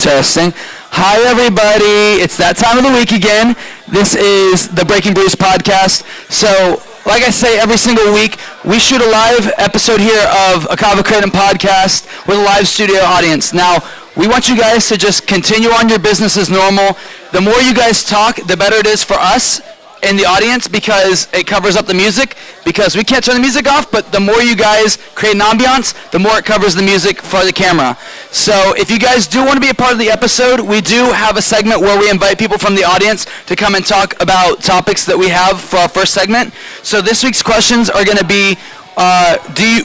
Testing. Hi, everybody. It's that time of the week again. This is the Brews podcast. So, like I say, every single week, we shoot a live episode here of a Kava Kratom podcast with a live studio audience. Now, we want you guys to just continue on your business as normal. The more you guys talk, the better it is for us in the audience because it covers up the music, because we can't turn the music off, but the more you guys create an ambiance, the more it covers the music for the camera. So if you guys do want to be a part of the episode, we do have a segment where we invite people from the audience to come and talk about topics that we have for our first segment. So this week's questions are going to be,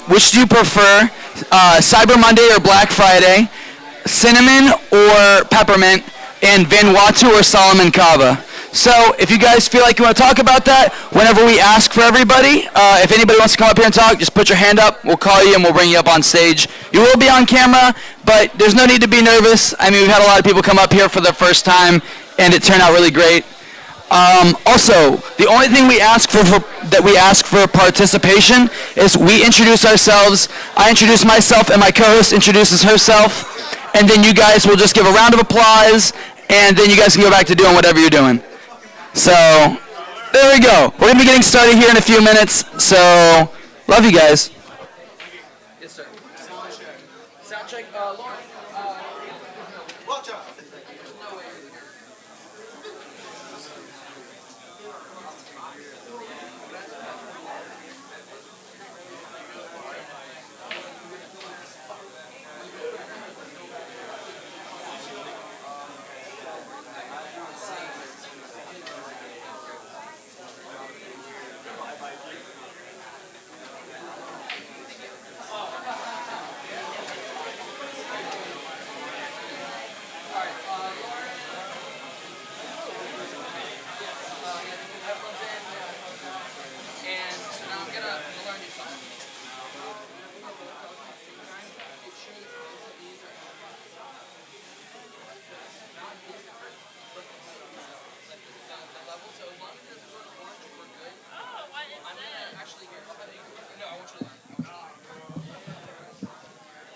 which do you prefer, Cyber Monday or Black Friday, cinnamon or peppermint, and Vanuatu or Solomon Kava? So if you guys feel like you want to talk about that, whenever we ask for everybody, if anybody wants to come up here and talk, just put your hand up. We'll call you and we'll bring you up on stage. You will be on camera, but there's no need to be nervous. I mean, we've had a lot of people come up here for their first time, and it turned out really great. Also, the only thing we ask for participation is we introduce ourselves. I introduce myself, and my co-host introduces herself, and then you guys will just give a round of applause, and then you guys can go back to doing whatever you're doing. So, there we go. We're going to be getting started here in a few minutes. So, love you guys. Yes, sir. Sound check. Lauren. Watch out.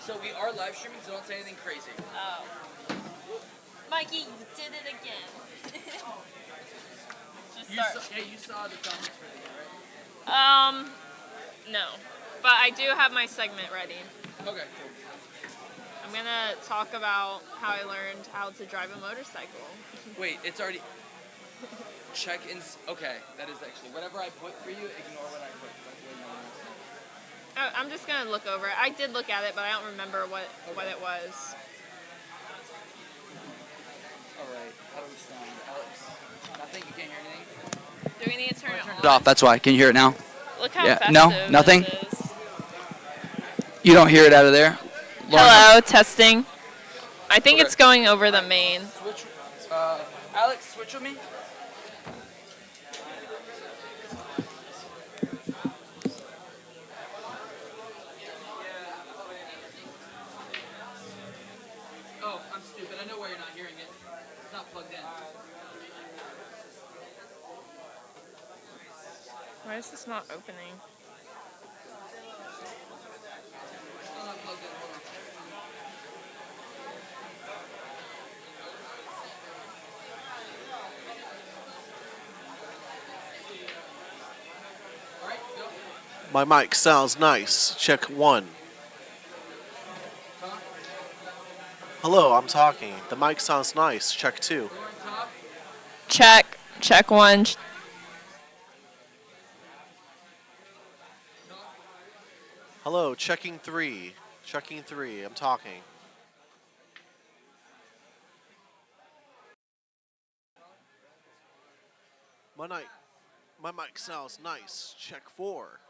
So we are live streaming, so don't say anything crazy. Oh. Mikey, you did it again. You saw the comments for the game, right? No. But I do have my segment ready. Okay, cool. I'm gonna talk about how I learned how to drive a motorcycle. Wait, it's already... Check in... Okay, that is actually... Whatever I put for you, ignore what I put. I'm just gonna look over it. I did look at it, but I don't remember what it was. Alright, how do we sound? Alex? Nothing? You can't hear anything? Do we need to turn it on? It off, that's why. Can you hear it now? Look how festive No? Nothing? this is. You don't hear it out of there? Lauren? Hello, testing. I think it's going over the main. Switch. Alex, switch with me. Oh, I'm stupid. I know why you're not hearing it. It's not plugged in. Why is this not opening? It's still not plugged in. Hold on. All right, go. My mic sounds nice. Check 1. Hello, I'm talking. The mic sounds nice. Check 2. Check. Check 1. Hello, checking 3. Checking 3. I'm talking. My mic sounds nice. Check 4.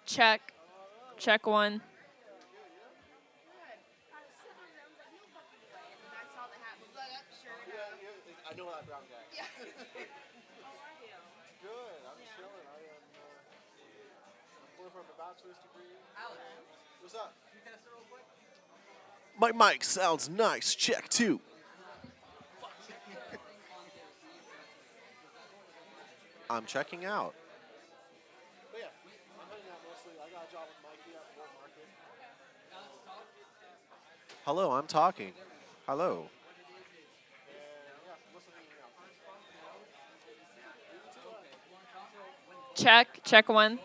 Check. Check 1. I know know that brown guy. Yeah. Good. I'm chilling. I'm going for a bachelor's degree. What's up? My mic sounds nice. Check 2. I'm checking out. But yeah, I'm heading out mostly. I got a job with Mikey at the World Market. Hello, I'm talking. Hello. Check one.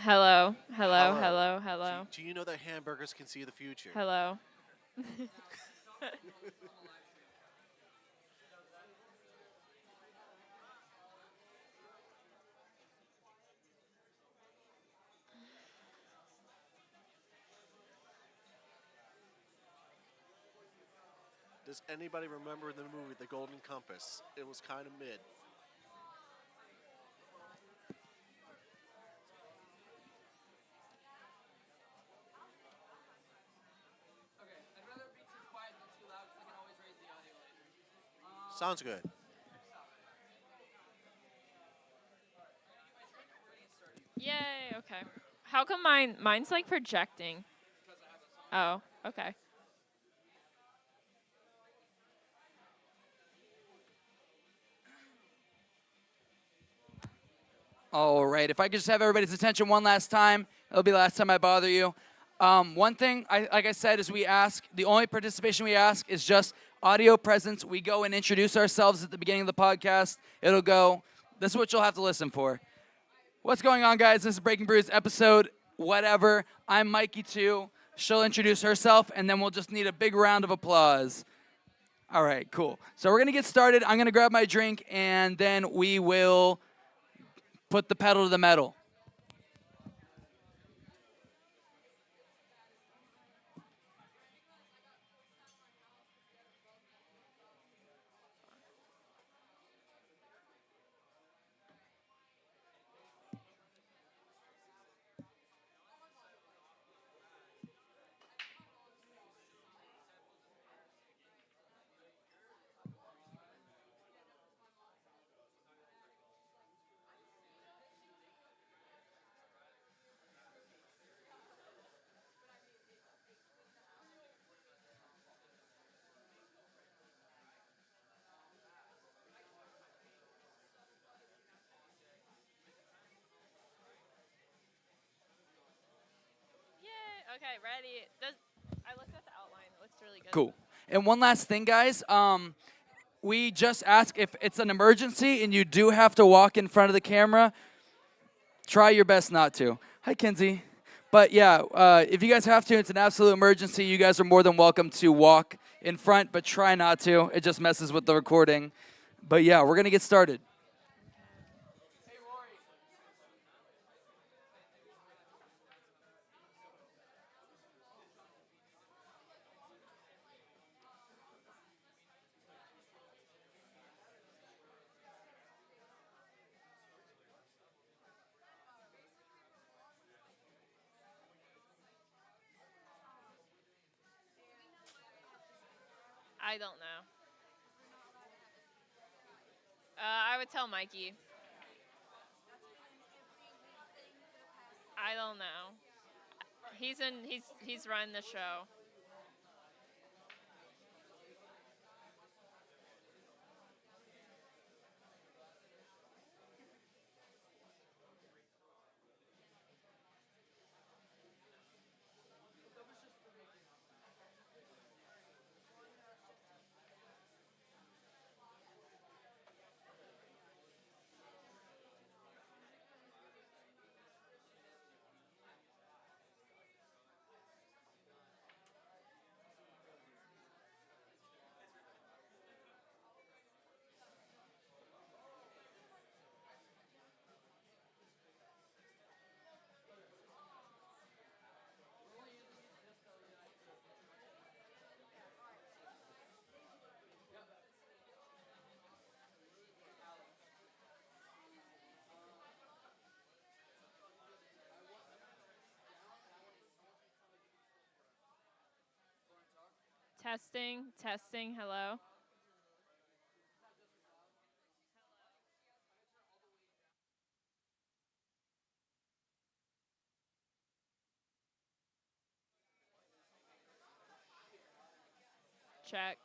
Hello. Hello. Hello. Hello. Do you know that hamburgers can see the future? Hello. Does anybody remember the movie The Golden Compass? It was kind of mid. Sounds good. Yay. Okay. How come mine's like projecting? Oh. Okay. All right, if I could just have everybody's attention one last time, it'll be the last time I bother you. One thing, like I said, is the only participation we ask is just audio presence. We go and introduce ourselves at the beginning of the podcast. It'll go, this is what you'll have to listen for. What's going on, guys? This is Breaking Brews episode whatever. I'm Mikey 2. She'll introduce herself, and then we'll just need a big round of applause. All right, cool. So we're going to get started. I'm going to grab my drink, and then we will put the pedal to the metal. Yay. Okay. Ready. I looked at the outline. It looks really good. Cool. And one last thing, guys. We just ask if it's an emergency and you do have to walk in front of the camera, try your best not to. Hi, Kinsey. But yeah, if you guys have to, it's an absolute emergency. You guys are more than welcome to walk in front, but try not to. It just messes with the recording. But yeah, we're going to get started. I don't know. I would tell Mikey. I don't know. He's run the show. Testing, testing, hello. Check.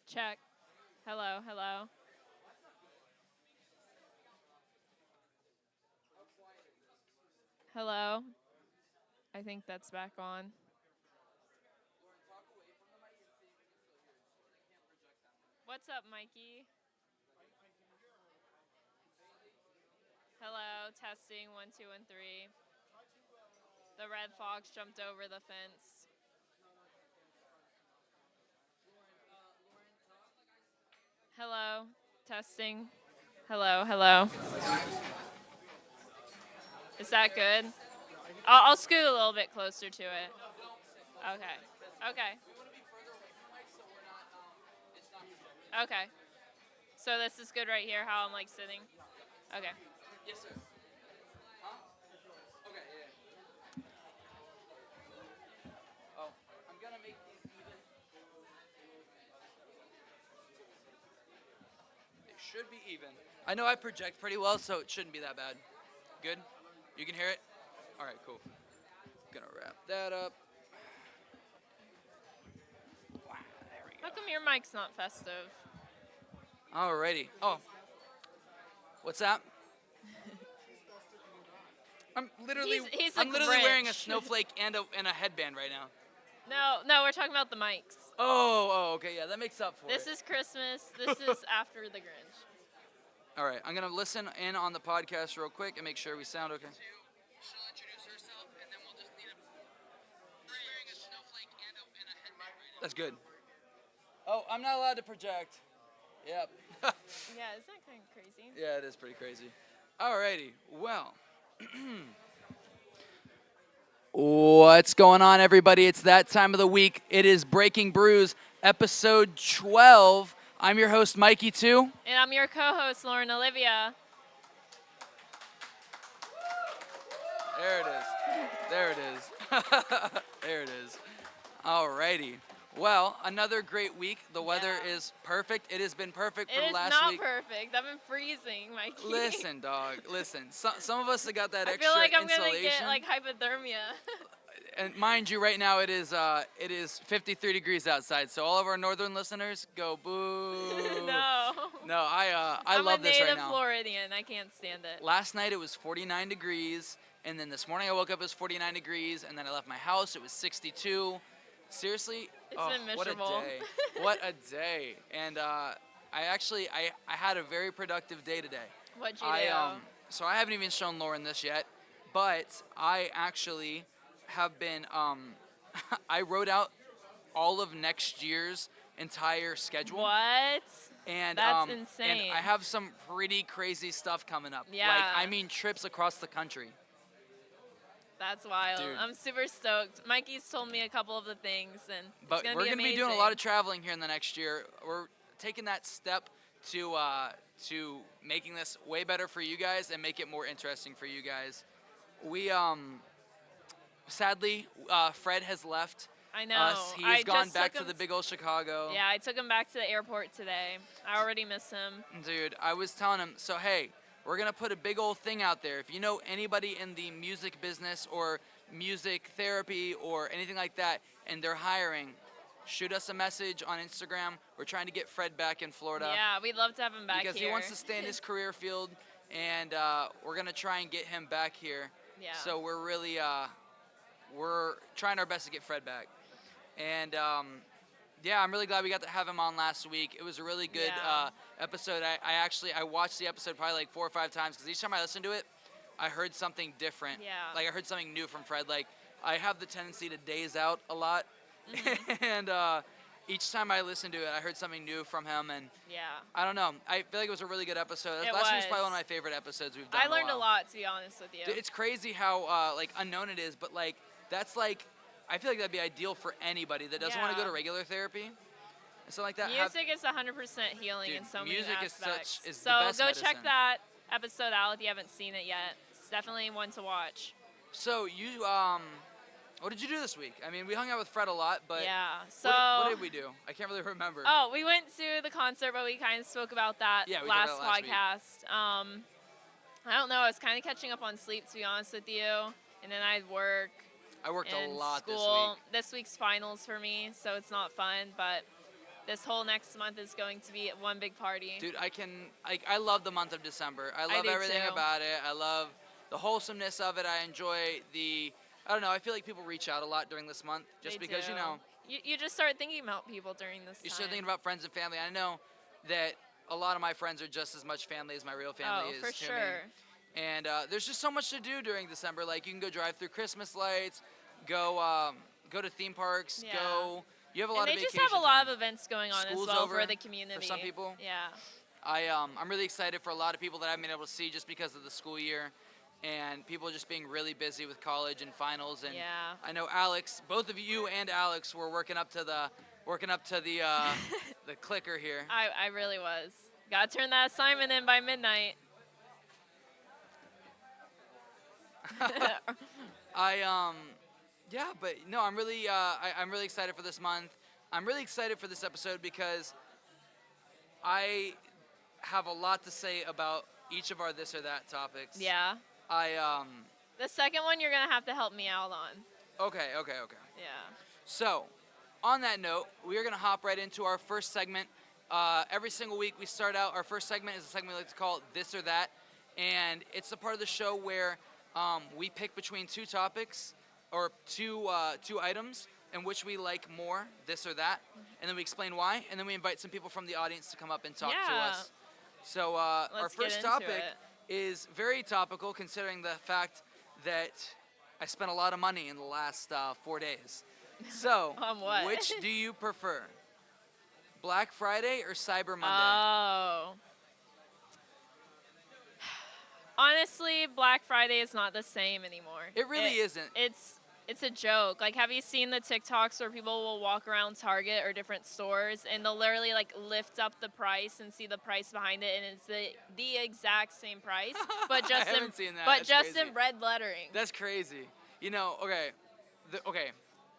Check. Hello, hello. Hello. I think that's back on. What's up, Mikey? Hello, testing, 1, 2, and 3. The red fox jumped over the fence. Hello, testing. Hello, hello. Is that good? I'll scoot a little bit closer to it. Okay. Okay. Okay. So this is good right here, how I'm like sitting? Okay. Yes, sir. Okay, yeah. Oh, I'm gonna make these even. It should be even. I know I project pretty well, so it shouldn't be that bad. Good? You can hear it? All right, cool. Gonna wrap that up. Wow, there we go. How come your mic's not festive? Alrighty. Oh. What's that? I'm literally He's a I'm literally wearing a Grinch. snowflake and a headband right now. No, we're talking about the mics. Oh, okay, yeah, that makes up for This it. is Christmas. This is after the Grinch. All right, I'm gonna listen in on the podcast real quick and make sure we sound okay. She'll introduce herself, and then we'll just need a wearing a snowflake and a headband right now. That's good. Oh, I'm not allowed to project. Yep. Yeah, isn't that kind of crazy? Yeah, it is pretty crazy. Alrighty, well. What's going on, everybody? It's that time of the week. It is Breaking Brews, episode 12. I'm your host, Mikey, too. And I'm your co-host, Lauren Olivia. There it is. There it is. There it is. Alrighty. Well, another great week. The weather is perfect. It has been perfect for the last week. It is not perfect. I've been freezing, Mikey. Listen, dog. Listen. Some of us have got that I extra feel like I'm insulation. gonna get like hypothermia. And mind you, right now it is 53 degrees outside. So all of our northern listeners, go boo. No. No, I I'm love a this right native now. Floridian. I can't stand it. Last night it was 49 degrees, and then this morning I woke up it was 49 degrees, and then I left my house it was 62. Seriously, It's been miserable. What a day! What a day! And I had a very productive day today. What'd you do? So I haven't even shown Lauren this yet, but I actually have been I wrote out all of next year's entire schedule. What? And That's insane. And I have some pretty crazy stuff coming up. Yeah. Like, I mean, trips across the country. That's wild. Dude. I'm super stoked. Mikey's told me a couple of the things, and But it's gonna we're be gonna amazing. be doing a lot of traveling here in the next year. We're taking that step to making this way better for you guys and make it more interesting for you guys. We sadly Fred has left. I know. Us. He has gone just back took to him the big old Chicago. Yeah, I took him back to the airport today. I already miss him. Dude, I was telling him, so hey, we're going to put a big old thing out there. If you know anybody in the music business or music therapy or anything like that, and they're hiring, shoot us a message on Instagram. We're trying to get Fred back in Florida. Yeah, we'd love to have him back because here. he wants to stay in his career field, and we're going to try and get him back here. Yeah. So we're really, we're trying our best to get Fred back. And yeah, I'm really glad we got to have him on last week. It was a really good episode. I watched the episode probably like 4 or 5 times because each time I listened to it, I heard something different. Yeah. Like I heard something new from Fred. Like I have the tendency to daze out a lot, and each time I listened to it, I heard something new from him. And Yeah. I don't know. I feel like it was a really good episode. It last week was was. probably one of my favorite episodes we've done. I in learned a while. lot, to be honest with you. Dude, it's crazy how like unknown it is, but like that's like I feel like that'd be ideal for anybody that doesn't want to go to regular therapy and something like that. Music is 100% healing Dude, in so many music is aspects. the so best go medicine. check that episode out if you haven't seen it yet. It's definitely one to watch. So you What did you do this week? I mean, we hung out with Fred a lot, but Yeah. So. what did we do? I can't really remember. Oh, we went to the concert, but we kind of spoke about that Yeah, we talked last about it last week. podcast. I don't know. I was kind of catching up on sleep, to be honest with you, and then I had work. I worked and a lot school. this week. This week's finals for me, so it's not fun, but this whole next month is going to be one big party. Dude, I love the month of December. I love do everything too. about it. I love the wholesomeness of it. I enjoy I don't know, I feel like people reach out a lot during this month just They because, do. You just start thinking about people during this you time. start thinking about friends and family. I know that a lot of my friends are just as much family as my real family is for to sure. me. And there's just so much to do during December. Like, you can go drive through Christmas lights, go to theme parks, Yeah. you have a lot And of they just vacation have a lot time. of events going on School's as well over for the community. for some people. Yeah. I'm really excited for a lot of people that I haven't been able to see just because of the school year, and people just being really busy with college and finals. And Yeah. I know Alex, both of you and Alex were working up to the the clicker here. I really was. Got to turn that assignment in by midnight. Yeah, but no, I'm really I'm really excited for this month. I'm really excited for this episode because I have a lot to say about each of our this or that topics. Yeah. The second one you're going to have to help me out on. Okay. Yeah. So, on that note, we are going to hop right into our first segment. Every single week we start out, our first segment is a segment we like to call This or That. And it's the part of the show where we pick between two topics or two items in which we like more, this or that. And then we explain why. And then we invite some people from the audience to come up and talk to Yeah. us. So our Let's get first into topic it. is very topical considering the fact that I spent a lot of money in the last 4 days. So, On what? which do you prefer? Black Friday or Cyber Monday? Oh. Honestly, Black Friday is not the same anymore. It really isn't. It's a joke. Like, have you seen the TikToks where people will walk around Target or different stores and they'll literally like lift up the price and see the price behind it, and it's the exact same price, but just I haven't seen that. but That's just crazy. in red lettering. That's crazy. You know, okay,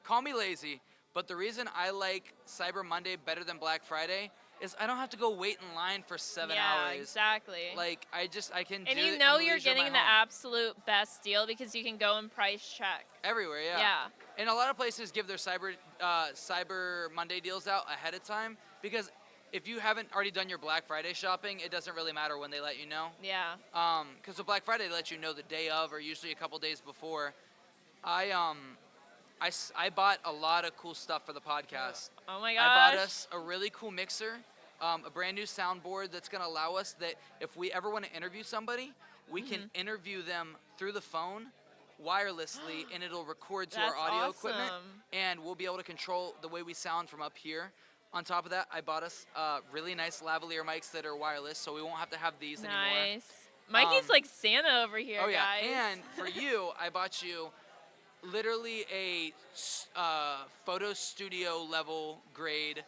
call me lazy, but the reason I like Cyber Monday better than Black Friday is I don't have to go wait in line for 7 hours. Yeah, exactly. Like, I can and do you it know in you're leisure of getting my the home. absolute best deal because you can go and price check. Everywhere, yeah. Yeah. And a lot of places give their Cyber Monday deals out ahead of time because if you haven't already done your Black Friday shopping, it doesn't really matter when they let you know. Yeah. Because with Black Friday, they let you know the day of or usually a couple days before. I bought a lot of cool stuff for the podcast. Oh my gosh. I bought us a really cool mixer, a brand new soundboard that's going to allow us that if we ever want to interview somebody, we can interview them through the phone wirelessly, and it'll record to our That's audio equipment, awesome. and we'll be able to control the way we sound from up here. On top of that, I bought us really nice lavalier mics that are wireless, so we won't have to have these anymore. Nice. Mikey's like Santa over here, Oh yeah, guys. and for you, I bought you literally a photo studio level grade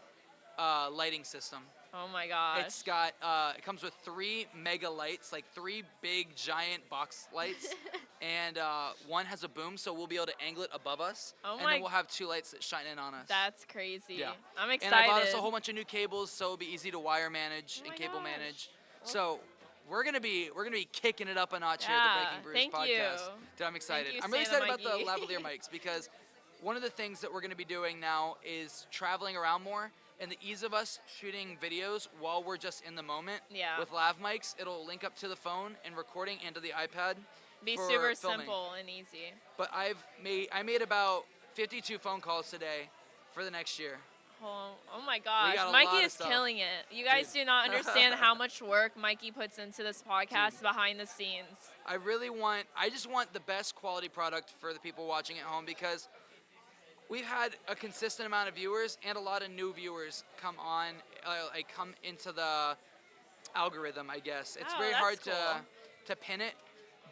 lighting system. Oh my gosh. It's got it comes with 3 mega lights, like 3 big giant box lights, and one has a boom, so we'll be able to angle it above us, Oh and my- then we'll have 2 lights that shine in on us. That's crazy. Yeah. I'm excited. And I bought us a whole bunch of new cables, so it'll be easy to wire manage Oh and my cable gosh. manage. So we're gonna be kicking it up a notch here Yeah, at the Breaking Brews thank podcast. you. Dude, I'm excited. you, I'm really Santa excited about the Mikey. lavalier mics because one of the things that we're gonna be doing now is traveling around more, and the ease of us shooting videos while we're just in the moment. Yeah. With lav mics, it'll link up to the phone and recording and to the iPad. Be for super filming. simple and easy. But I made about 52 phone calls today for the next year. Oh my gosh. got a Mikey lot of is stuff. killing it. You guys Dude. do not understand how much work Mikey puts into this podcast behind the scenes. I just want the best quality product for the people watching at home because we've had a consistent amount of viewers and a lot of new viewers come into the algorithm, I guess. It's Oh, very that's hard cool. to pin it,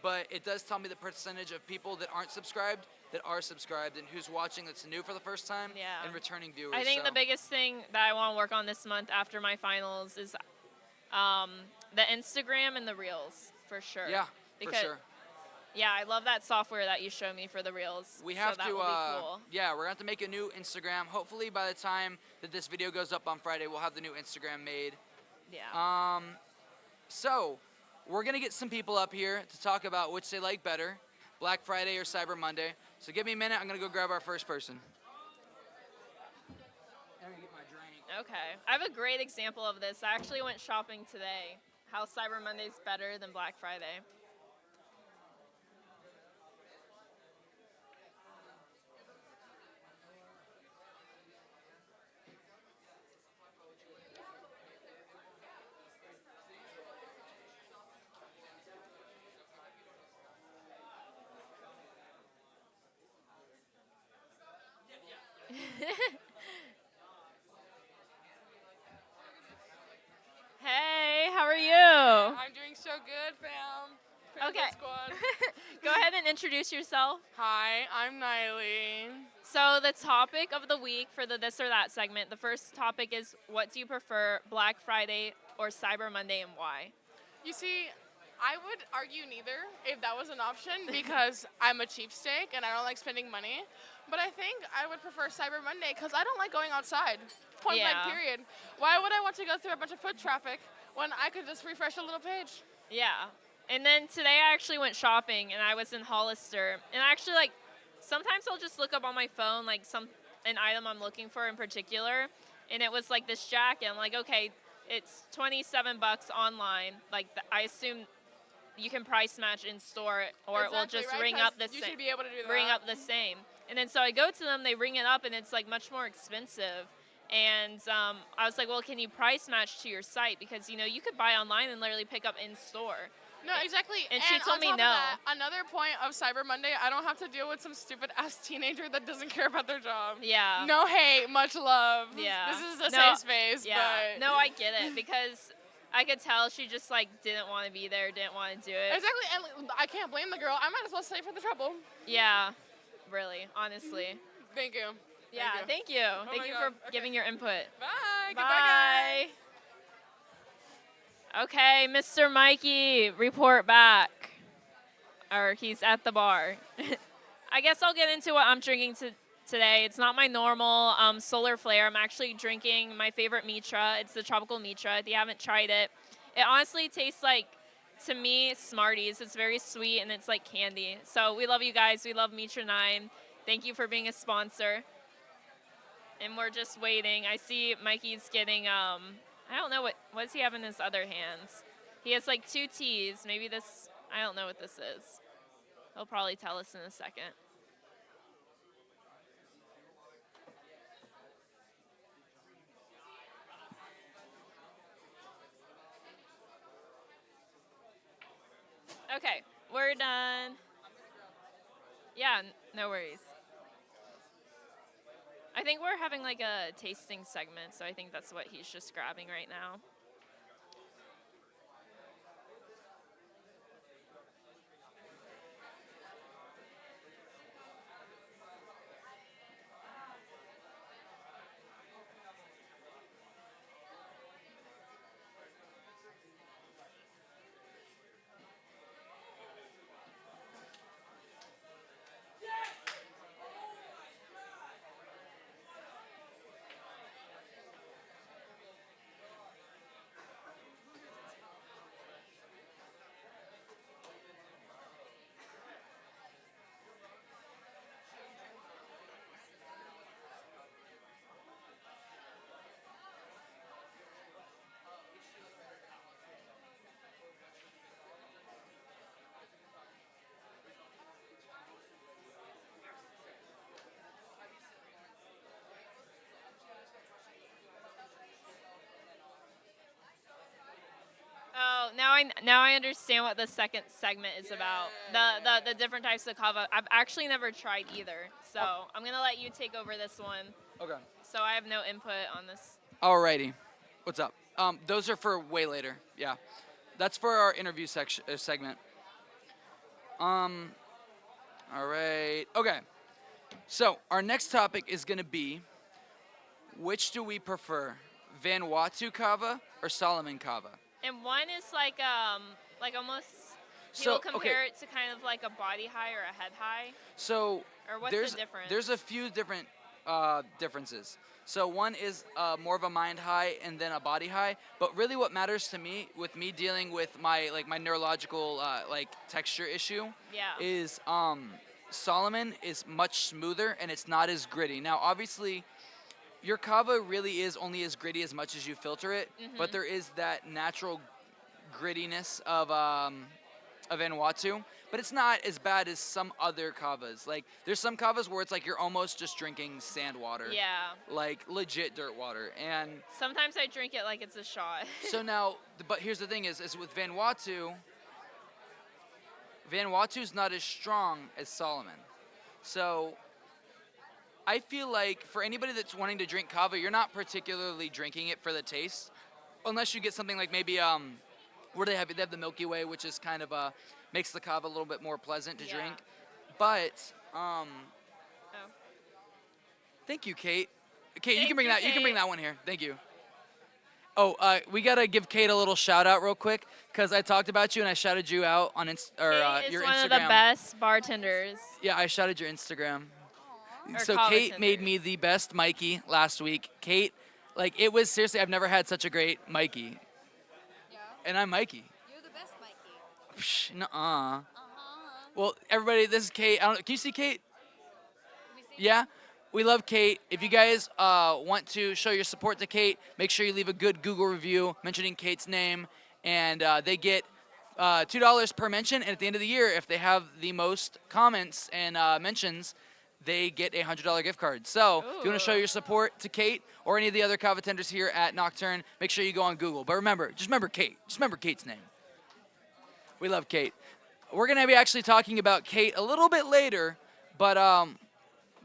but it does tell me the percentage of people that aren't subscribed that are subscribed and who's watching that's new for the first time Yeah. and returning viewers. I think so. the biggest thing that I want to work on this month after my finals is the Instagram and the Reels, for sure. Yeah, Because for sure. Yeah, I love that software that you showed me for the reels. We have so that to, will be cool. yeah, we're going to have to make a new Instagram. Hopefully by the time that this video goes up on Friday, we'll have the new Instagram made. Yeah. So, we're going to get some people up here to talk about which they like better, Black Friday or Cyber Monday. So give me a minute. I'm going to go grab our first person. I'm going to get my drink. Okay. I have a great example of this. I actually went shopping today. How Cyber Monday is better than Black Friday. Hey, how are you? I'm doing so good, fam. Okay. Squad. Go ahead and introduce yourself. Hi, I'm Niley. So the topic of the week for the this or that segment, the first topic is what do you prefer, Black Friday or Cyber Monday, and why? You see, I would argue neither if that was an option because I'm a cheapskate and I don't like spending money. But I think I would prefer Cyber Monday because I don't like going outside. Point blank, Yeah. period. Why would I want to go through a bunch of foot traffic when I could just refresh a little page? Yeah. And then today I actually went shopping and I was in Hollister. And I actually sometimes I'll just look up on my phone an item I'm looking for in particular. And it was like this jacket. I'm like, okay, it's $27 online. I assume you can price match in store or it will Exactly, just right? ring 'Cause up the you same. should be able to do that. Ring up the same. And then so I go to them, they ring it up, and it's much more expensive. And I was like, well, can you price match to your site? Because, you could buy online and literally pick up in store. No, exactly. And she told on me top of no. that, another point of Cyber Monday, I don't have to deal with some stupid ass teenager that doesn't care about their job. Yeah. No hate, much love. Yeah. This is a No, safe space, Yeah. but No, I get it because I could tell she just didn't want to be there, didn't want to do it. exactly. And I can't blame the girl. I might as well stay for the trouble. Yeah. Really, honestly. Thank you. Yeah, thank you. Thank my you God. for Okay. giving your input. Bye. Goodbye, Bye. guys. Okay, Mr. Mikey, report back. Or he's at the bar. I guess I'll get into what I'm drinking today. It's not my normal Solar Flare. I'm actually drinking my favorite Mitra. It's the Tropical Mitra. If you haven't tried it, it honestly tastes like, to me, Smarties. It's very sweet and it's like candy. So we love you guys. We love Mitra 9. Thank you for being a sponsor. And we're just waiting. I see Mikey's getting, I don't know, what does he have in his other hands? He has 2 teas. Maybe this, I don't know what this is. He'll probably tell us in a second. Okay, we're done. Yeah, no worries. I think we're having a tasting segment, so I think that's what he's just grabbing right now. Oh, now I understand what the second segment is about. The different types of kava. I've actually never tried either, so I'm gonna let you take over this one. Okay. So I have no input on this. Alrighty. What's up? Those are for way later. Yeah. That's for our interview segment. Alright. Okay. So, our next topic is going to be, which do we prefer? Vanuatu kava or Solomon kava? And one is almost People compare it to kind of like a body high or a head high. So Or what's the difference? There's a few different differences. So one is more of a mind high and then a body high. But really, what matters to me, with me dealing with my neurological texture issue, is Solomon is much smoother and it's not as gritty. Now, obviously, your kava really is only as gritty as much as you filter it, but there is that natural grittiness of Vanuatu, but it's not as bad as some other kavas. Like, there's some kavas where it's like you're almost just drinking sand water. Yeah. Like legit dirt water. And sometimes I drink it like it's a shot. so now, but here's the thing is with Vanuatu's not as strong as Solomon. So I feel like for anybody that's wanting to drink kava, you're not particularly drinking it for the taste, unless you get something like maybe where they have the Milky Way, which is kind of makes the kava a little bit more pleasant to drink. But thank you, Kate. Kate, you can bring that. You can bring that one here. Thank you. Oh, we gotta give Kate a little shout out real quick because I talked about you and I shouted you out on your Instagram. Kate is one of the best bartenders. Yeah, I shouted your Instagram. Or so Kate made me the best Mikey last week. Kate, like, it was seriously, I've never had such a great Mikey. Yeah. And I'm Mikey. You're the best, Mikey. Psh, nuh-uh. Well, everybody, this is Kate. Can you see Kate? Yeah? We love Kate. If you guys want to show your support to Kate, make sure you leave a good Google review mentioning Kate's name. And they get $2 per mention. And at the end of the year, if they have the most comments and mentions, they get a $100 gift card. So if you want to show your support to Kate or any of the other kava tenders here at Nocturne, make sure you go on Google. But remember, just remember Kate. Just remember Kate's name. We love Kate. We're going to be actually talking about Kate a little bit later, but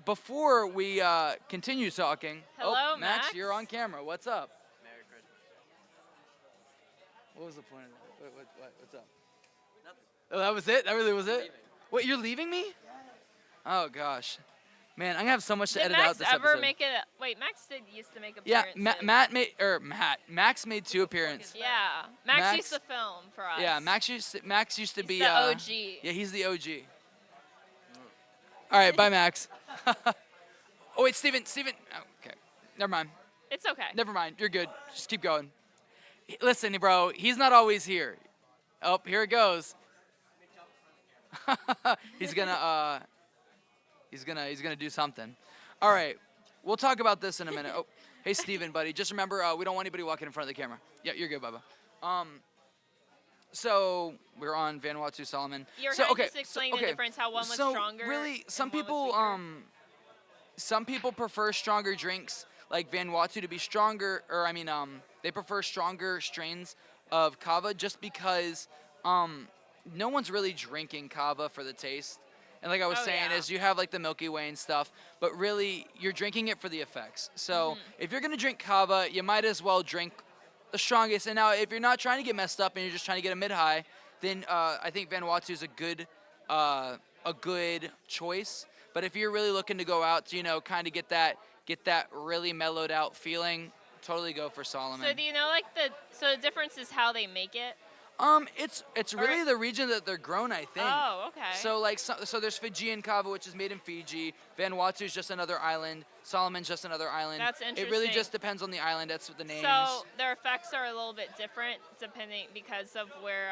before we continue talking, hello, Max, you're on camera. What's up? Merry Christmas. What was the point of that? What's up? Nothing. Oh, that was it? That really was it? Wait, you're leaving me? Oh, gosh. Man, I'm going to have so much to edit out this episode. Did Max ever make it? Wait, Max used to make appearances. Yeah, Max made 2 appearances. Yeah, Max used to film for us. Yeah, Max used to be the OG. Yeah, he's the OG. All right, bye, Max. Oh, wait, Steven. Oh, okay, never mind. It's okay. Never mind. You're good. Just keep going. Listen, bro, he's not always here. Oh, here it goes. He's gonna do something. All right, we'll talk about this in a minute. Oh, hey, Steven, buddy. Just remember, we don't want anybody walking in front of the camera. Yeah, you're good, Bubba. So we're on Vanuatu Solomon. You're trying to just explain the difference, how one was stronger. So really, some people prefer stronger drinks like Vanuatu to be stronger, or they prefer stronger strains of kava just because no one's really drinking kava for the taste. And like I was saying, is you have like the Milky Way and stuff, but really you're drinking it for the effects. So if you're gonna drink kava, you might as well drink the strongest. And now if you're not trying to get messed up and you're just trying to get a mid-high, then I think Vanuatu is a good choice. But if you're really looking to go out to, kind of get that really mellowed out feeling, totally go for Solomon. So do you know the difference is how they make it? It's really the region that they're grown, I think. Oh, okay. So there's Fijian kava, which is made in Fiji. Vanuatu is just another island. Solomon's just another island. That's interesting. It really just depends on the island. That's what the names. So their effects are a little bit different because of where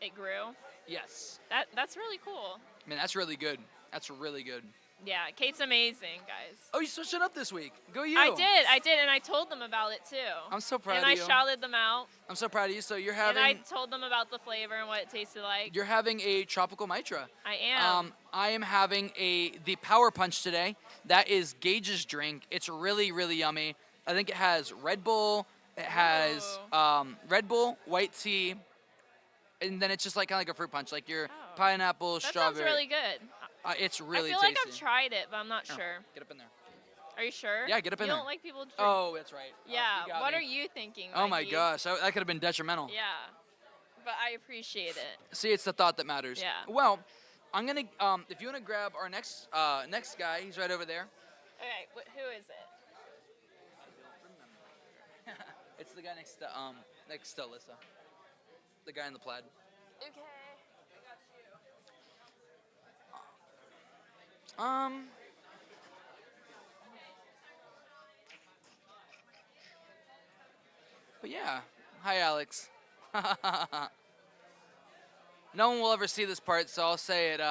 it grew. Yes. That's really cool. I mean, that's really good. That's really good. Yeah, Kate's amazing, guys. Oh, you switched it up this week. Go you. I did, and I told them about it too. I'm so proud of you. And I shouted them out. I'm so proud of you. So you're having. And I told them about the flavor and what it tasted like. You're having a tropical mitra. I am. I am having the Power Punch today. That is Gage's drink. It's really, really yummy. I think it has Red Bull. It has Red Bull, white tea, and then it's just like kind of like a fruit punch, like your pineapple, strawberry. That sounds really good. It's really tasty. I feel like I've tried it, but I'm not sure. Get up in there. Are you sure? Yeah, get up in there. You don't like people drink. Oh, that's right. Yeah. What are you thinking, Mikey? Oh my gosh, that could have been detrimental. Yeah, but I appreciate it. See, it's the thought that matters. Yeah. Well, I'm gonna if you wanna grab our next guy, he's right over there. Okay, who is it? It's the guy next to Alyssa. The guy in the plaid. Okay. Um. But yeah. Hi, Alex. No one will ever see this part, so I'll say it.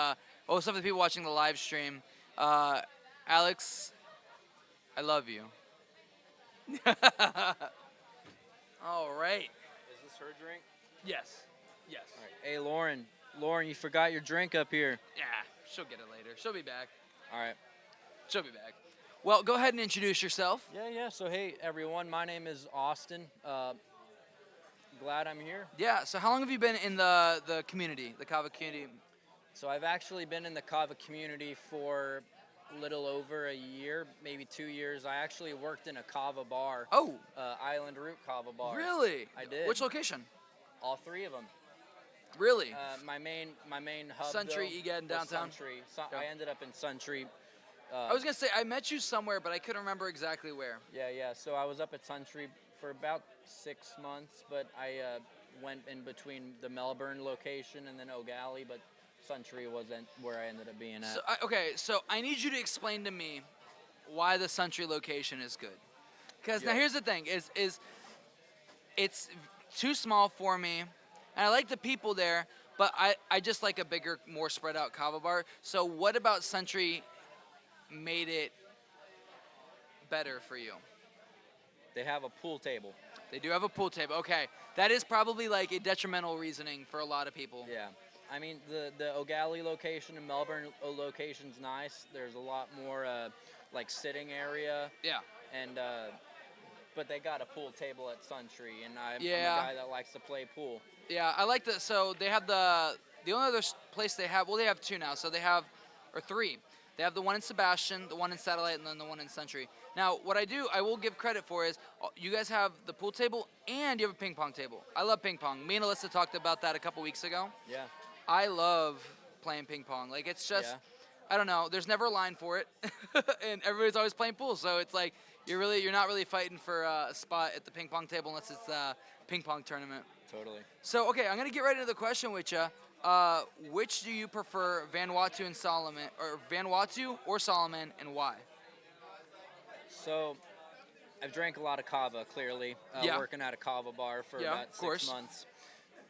Oh, some of the people watching the live stream. Alex, I love you. All right. Is this her drink? Yes. Yes. All right. Hey, Lauren. Lauren, you forgot your drink up here. Yeah, she'll get it later. She'll be back. All right. She'll be back. Well, go ahead and introduce yourself. Yeah. So, hey, everyone. My name is Austin. Glad I'm here. Yeah, so how long have you been in the community, the Kava community? So, I've actually been in the Kava community for a little over a year, maybe 2 years. I actually worked in a Kava bar. Oh. Island Root Kava bar. Really? I did. Which location? All three of them. Really? My main hub. Suntree, though, Egad, was downtown? Suntree. Yeah. I ended up in Suntree. I was going to say, I met you somewhere, but I couldn't remember exactly where. Yeah. So I was up at Suntree for about 6 months, but I went in between the Melbourne location and then O'Galley, but Suntree wasn't where I ended up being at. So I need you to explain to me why the Suntree location is good. Because now Yeah. here's the thing, is it's too small for me, and I like the people there, but I just like a bigger, more spread out Kava bar. So what about Suntree made it better for you? They have a pool table. They do have a pool table. Okay, that is probably like a detrimental reasoning for a lot of people. Yeah. I mean, the O'Galley location and Melbourne location's nice. There's a lot more like sitting area. Yeah. And but they got a pool table at Suntree, and I'm a Yeah. guy that likes to play pool. Yeah, I like the. So they have the only other place they have. Well, they have two now. So they have, or three. They have the one in Sebastian, the one in Satellite, and then the one in Suntree. Now, what I will give credit for is you guys have the pool table and you have a ping pong table. I love ping pong. Me and Alyssa talked about that a couple weeks ago. Yeah. I love playing ping pong. Like, it's just, Yeah. I don't know. There's never a line for it, and everybody's always playing pool. So it's like you're not really fighting for a spot at the ping pong table unless it's a ping pong tournament. Totally. So okay, I'm gonna get right into the question with you. Which do you prefer, Vanuatu and Solomon, or Vanuatu or Solomon, and why? So, I've drank a lot of kava, clearly. Yeah. Working at a kava bar for Yeah, about of 6 course. months.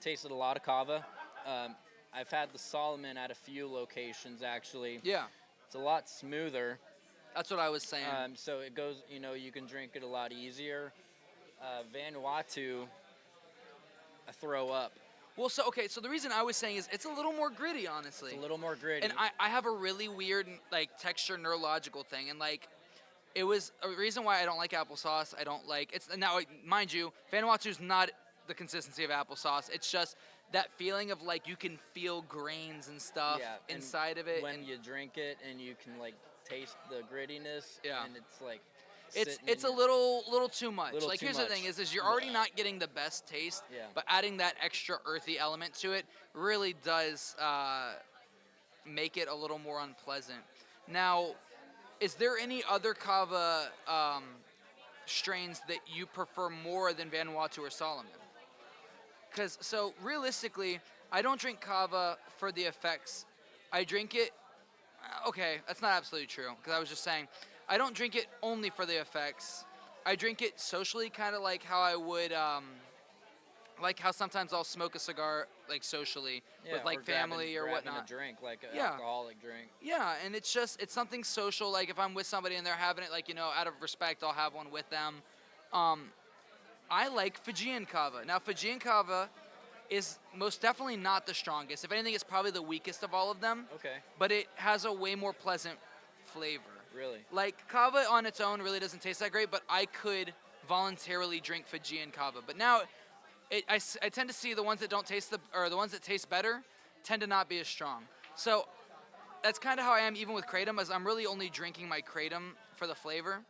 Tasted a lot of kava. I've had the Solomon at a few locations, actually. Yeah, It's a lot smoother. that's what I was saying. So it goes, you can drink it a lot easier. Vanuatu, I throw up. Well, so the reason I was saying is it's a little more gritty, honestly. It's a little more gritty. And I have a really weird like texture neurological thing, and like it was a reason why I don't like applesauce. I don't like it's now, mind you, Vanuatu's not the consistency of applesauce. It's just that feeling of like you can feel grains and stuff Yeah, and inside of it. when and you drink it and you can like taste the grittiness. Yeah. And it's like it's sitting a in little too much. Little Like too here's much. the thing is you're already not getting the best taste, Yeah. but adding that extra earthy element to it really does make it a little more unpleasant. Now, is there any other kava strains that you prefer more than Vanuatu or Solomon? Because so realistically, I don't drink kava for the effects. I drink it. Okay, that's not absolutely true. Because I was just saying, I don't drink it only for the effects. I drink it socially, kind of like how I would, like how sometimes I'll smoke a cigar like socially Yeah, with like or grabbing- family or grabbing whatnot. a drink, like an Yeah. alcoholic drink. Yeah, and it's something social. Like if I'm with somebody and they're having it, like out of respect, I'll have one with them. I like Fijian kava. Now Fijian kava is most definitely not the strongest. If anything, it's probably the weakest of all of them. Okay. But it has a way more pleasant flavor. Really? Like kava on its own really doesn't taste that great, but I could voluntarily drink Fijian kava. But now, I tend to see the ones that don't taste the ones that taste better tend to not be as strong. So that's kind of how I am even with kratom, as I'm really only drinking my kratom for the flavor.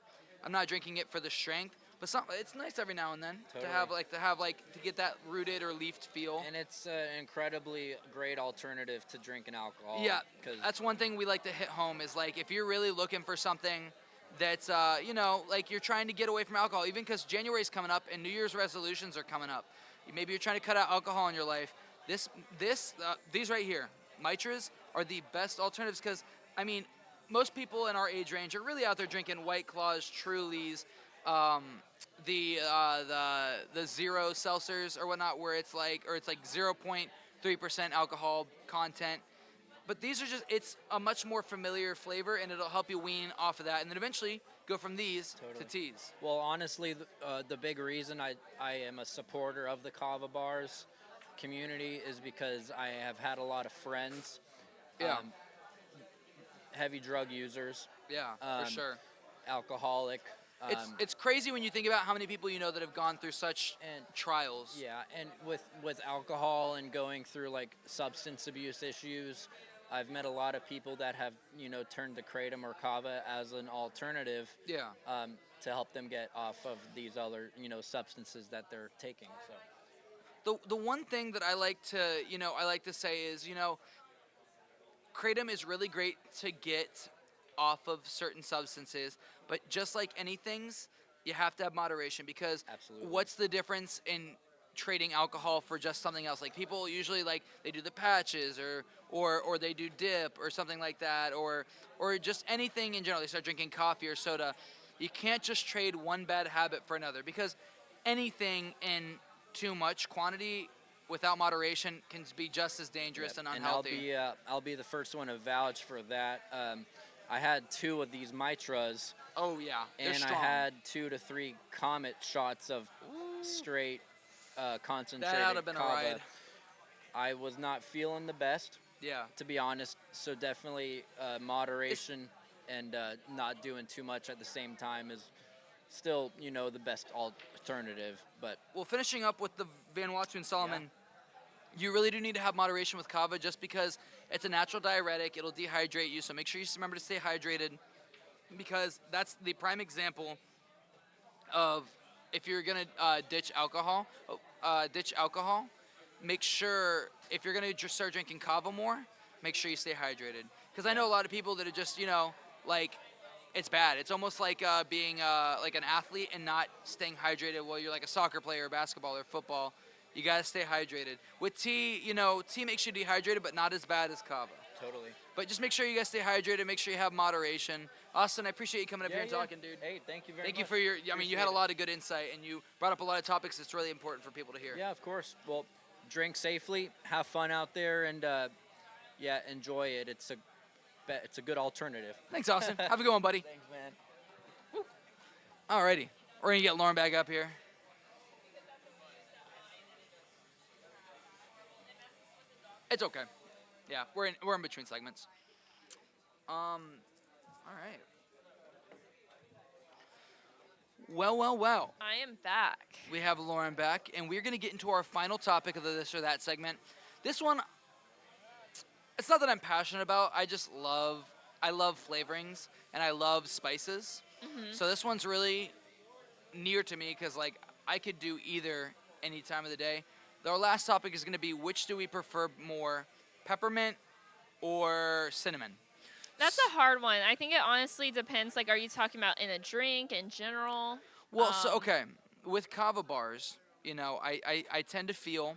I'm not drinking it for the strength. But it's nice every now and then Totally. to get that rooted or leafed feel. And it's an incredibly great alternative to drinking alcohol. Yeah, 'cause that's one thing we like to hit home is like if you're really looking for something that's like you're trying to get away from alcohol, even because January's coming up and New Year's resolutions are coming up. Maybe you're trying to cut out alcohol in your life. These right here, Mitras, are the best alternatives because I mean most people in our age range are really out there drinking White Claws, Trulies, the zero seltzers or whatnot, where it's like 0.3% alcohol content. But these are it's a much more familiar flavor, and it'll help you wean off of that, and then eventually go from these to teas. Well, honestly, the big reason I am a supporter of the kava bars community is because I have had a lot of friends, Yeah. Heavy drug users, For sure. alcoholic. It's crazy when you think about how many people you know that have gone through such trials. Yeah, and with alcohol and going through like substance abuse issues, I've met a lot of people that have turned to kratom or kava as an alternative. Yeah. To help them get off of these other substances that they're taking. So. The one thing that I like to say is kratom is really great to get off of certain substances, but just like anything, you have to have moderation, because Absolutely. What's the difference in trading alcohol for just something else? Like, people usually they do the patches or they do dip or something like that, or just anything in general. They start drinking coffee or soda. You can't just trade one bad habit for another, because anything in too much quantity without moderation can be just as dangerous and unhealthy. And I'll be the first one to vouch for that. I had 2 of these Mitras. Oh yeah, they're and strong. I had 2 to 3 Comet shots of straight concentrated That ought to have been a kava. ride. I was not feeling the best, Yeah. to be honest. So definitely moderation and not doing too much at the same time is still the best alternative. But Well, finishing up with the Vanuatu and Solomon, you really do need to have moderation with kava, just because it's a natural diuretic. It'll dehydrate you, so make sure you remember to stay hydrated, because that's the prime example of if you're going to ditch alcohol. Make sure, if you're going to start drinking kava more, make sure you stay hydrated. Because I know a lot of people that are just, it's bad. It's almost like being like an athlete and not staying hydrated while you're like a soccer player, or basketball, or football. You got to stay hydrated. With tea, tea makes you dehydrated, but not as bad as kava. totally. But just make sure you guys stay hydrated. Make sure you have moderation. Austin, I appreciate you coming up here and talking, dude. Hey, thank you very much. Thank you for your, you had a lot of good insight, and you brought up a lot of topics that's really important for people to hear. Yeah, of course. Well, drink safely, have fun out there, and enjoy it. It's a good alternative. Thanks, Austin. Have a good one, buddy. Thanks, man. Alrighty. We're going to get Lauren back up here. It's okay. Yeah, we're in between segments. All right. Well. I am back. We have Lauren back, and we're going to get into our final topic of the this or that segment. This one, it's not that I'm passionate about. I love flavorings, and I love spices. Mm-hmm. So this one's really near to me, because I could do either any time of the day. Our last topic is going to be, which do we prefer more, peppermint or cinnamon? That's a hard one. I think it honestly depends. Like, are you talking about in a drink, in general? Well, okay. With kava bars, I tend to feel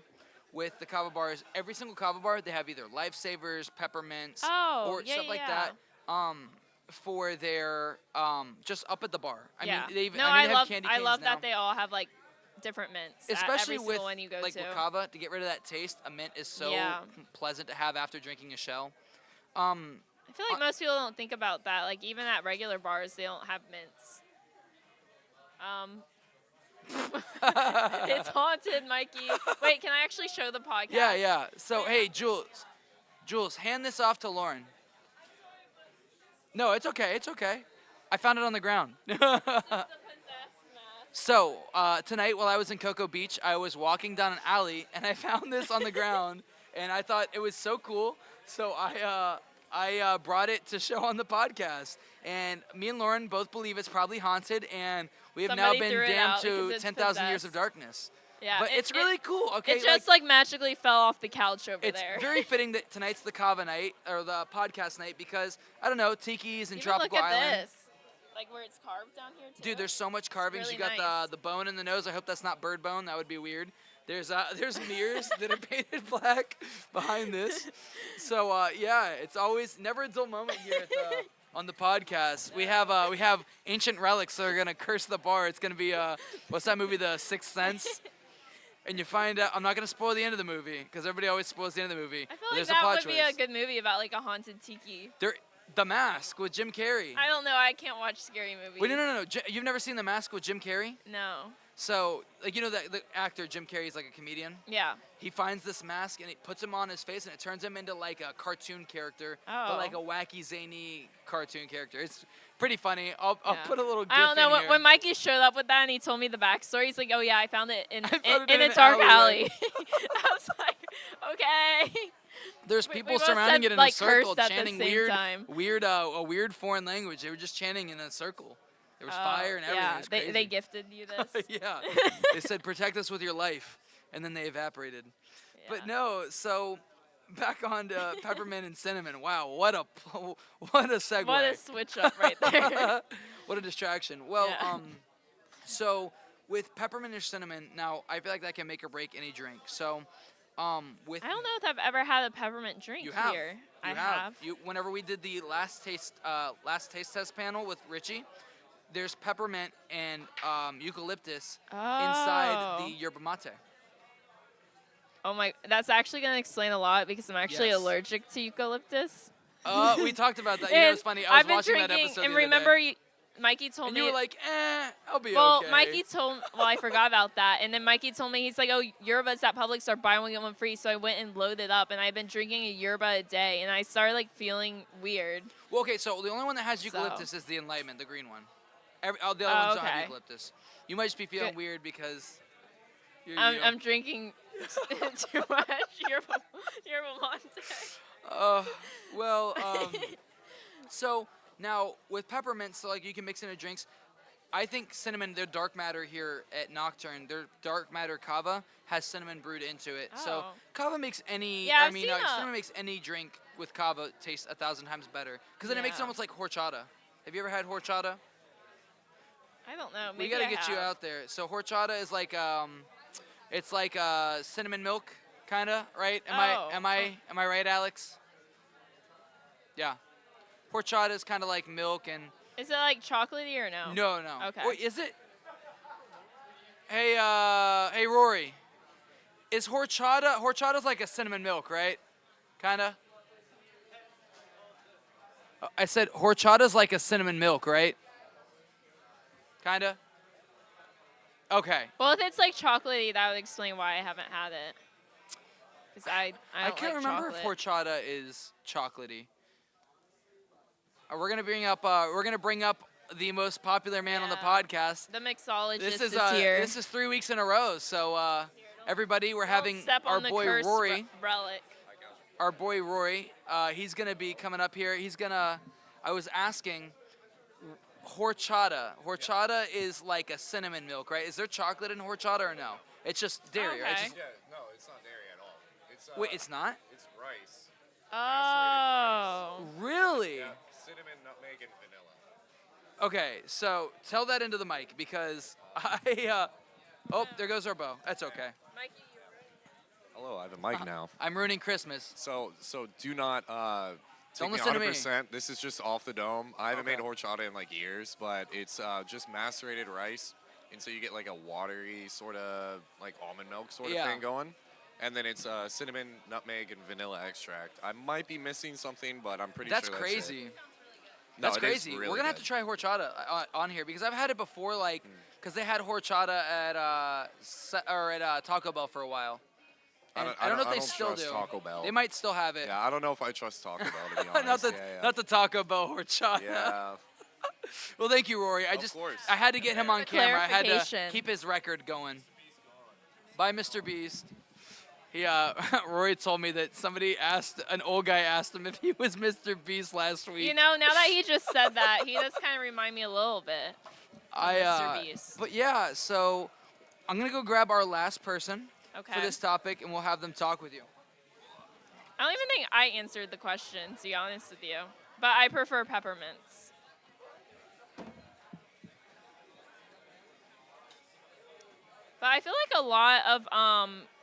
with the kava bars, every single kava bar, they have either lifesavers, peppermints, or stuff like that. For their just up at the bar. I mean, they even they have candy canes love now. that they all have like different mints. Especially at every with single one you go with kava, to get rid of that taste, a mint is so pleasant to have after drinking a shell. I feel like most people don't think about that. Like, even at regular bars, they don't have mints. It's haunted, Mikey. Wait, can I actually show the podcast? Yeah. So, hey, Jules, hand this off to Lauren. No, it's okay. I found it on the ground. So, tonight while I was in Cocoa Beach, I was walking down an alley, and I found this on the ground, and I thought it was so cool. So I brought it to show on the podcast. And me and Lauren both believe it's probably haunted, and we have now been damned to 10,000 years of darkness. Yeah, but it's really cool. Okay, it just magically fell off the couch over it's there. It's very fitting that tonight's the Kava night, or the podcast night, because, I don't know, tiki's and tropical island. island. Look at this. Like where it's carved down here too. Dude, there's so much carvings. Really you got nice. the bone in the nose. I hope that's not bird bone. That would be weird. There's mirrors that are painted black behind this. So yeah, it's always never a dull moment here at on the podcast. We have ancient relics that are gonna curse the bar. It's gonna be what's that movie, The Sixth Sense? And you find out, I'm not gonna spoil the end of the movie because everybody always spoils the end of the movie. I feel like There's that a plot would be a twist. good movie about like a haunted tiki. The Mask with Jim Carrey. I don't know. I can't watch scary movies. Wait, no. You've never seen The Mask with Jim Carrey? No. So, like, you know that the actor Jim Carrey is like a comedian? Yeah. He finds this mask and he puts him on his face and it turns him into like a cartoon character, Oh. but like a wacky, zany cartoon character. It's pretty funny. I'll Yeah. put a little GIF I don't know. in here. When Mikey showed up with that and he told me the backstory, he's like, "Oh yeah, I found it in found it in in a an dark alleyway." alley." I was like, "Okay." There's We people both surrounding said, it in like, a circle cursed at the chanting same time. a weird foreign language. They were just chanting in a circle. There was fire and everything. Yeah, It was crazy. they gifted you this. Yeah. They said, "Protect us with your life," and then they evaporated. But Yeah. no, so back on to peppermint and cinnamon. Wow, what a segue. What a switch up right there. What a distraction. Well, Yeah. so with peppermint or cinnamon, now I feel like that can make or break any drink. So, with I don't know if I've ever had a peppermint drink you have, here. you I have. Whenever we did the last taste test panel with Richie, there's peppermint and eucalyptus inside the yerba mate. Oh my, that's actually gonna explain a lot because I'm actually Yes. allergic to eucalyptus. We talked about that. You know, it's funny. I was I've been watching drinking, that episode and the other remember, day. Mikey told And me. you were like, I'll be well, okay. Mikey told. Well, I forgot about that, and then Mikey told me he's like, "Oh, yerbas at Publix are buy one get one free." So I went and loaded up, and I've been drinking a yerba a day, and I started like feeling weird. Well, okay, so the only one that has eucalyptus is the Enlightenment, the green one. The other ones don't have okay. eucalyptus. You might just be feeling Good. weird because you're I'm drinking too much yerba mate. Well, so now with peppermint, so like you can mix into drinks. I think cinnamon, their dark matter here at Nocturne, their dark matter kava has cinnamon brewed into it. So Oh. kava makes any, Yeah, I've seen cinnamon makes any drink with kava taste 1,000 times better. Because then it makes it Yeah. almost like horchata. Have you ever had horchata? I don't know. We Maybe gotta I get you have. out there. So horchata is like, it's like cinnamon milk, kinda, right? Am I right, Alex? Yeah. Horchata is kind of like milk and. Is it like chocolatey or no? No. Okay. Wait, is it? Hey, Rory. Is horchata's like a cinnamon milk, right? Kinda. I said horchata's like a cinnamon milk, right? Kinda. Okay. Well, if it's like chocolatey, that would explain why I haven't had it. Because I don't can't like remember chocolate. if horchata is chocolatey. We're gonna bring up the most popular man on the Yeah. podcast. The mixologist This is is here. this is 3 weeks in a row. So everybody, we're Don't having step our on the boy cursed Rory. relic. Our boy Rory. He's gonna be coming up here. I was asking. Horchata. Horchata is like a cinnamon milk, right? Is there chocolate in horchata or no? It's just dairy, right? It's Okay. just- Yeah, no, it's not dairy at all. It's wait, it's not? It's rice. Oh. Really? Yeah, cinnamon, nutmeg, and vanilla. Okay, so tell that into the mic because there goes our bow. That's okay. Mikey, you Hello, I have a mic now. I'm ruining Christmas. So do not Don't take me listen to me. 100%. This is just off the dome. I haven't made Okay. horchata in like years, but it's just macerated rice, and so you get like a watery sort of like almond milk sort of Yeah. thing going. And then it's cinnamon, nutmeg, and vanilla extract. I might be missing something, but I'm pretty That's sure crazy. that's it. No, That's it is crazy. really We're gonna have good. to try horchata on here because I've had it before, like, because they had horchata at Taco Bell for a while. And I don't know if they still trust do. Taco Bell. They might still have it. Yeah, I don't know if I trust Taco Bell, to be honest. not the Taco Bell horchata. Yeah. Well, thank you, Rory. Of course. I had to get him on The camera. I had to clarification. keep his record going. By Mr. Beast. He Rory told me that an old guy asked him if he was Mr. Beast last week. You know, now that he just said that, he does kind of remind me a little bit of Mr. Beast. But yeah, so I'm gonna go grab our last person Okay. for this topic, and we'll have them talk with you. I don't even think I answered the question, to be honest with you. But I prefer peppermints. But I feel like a lot of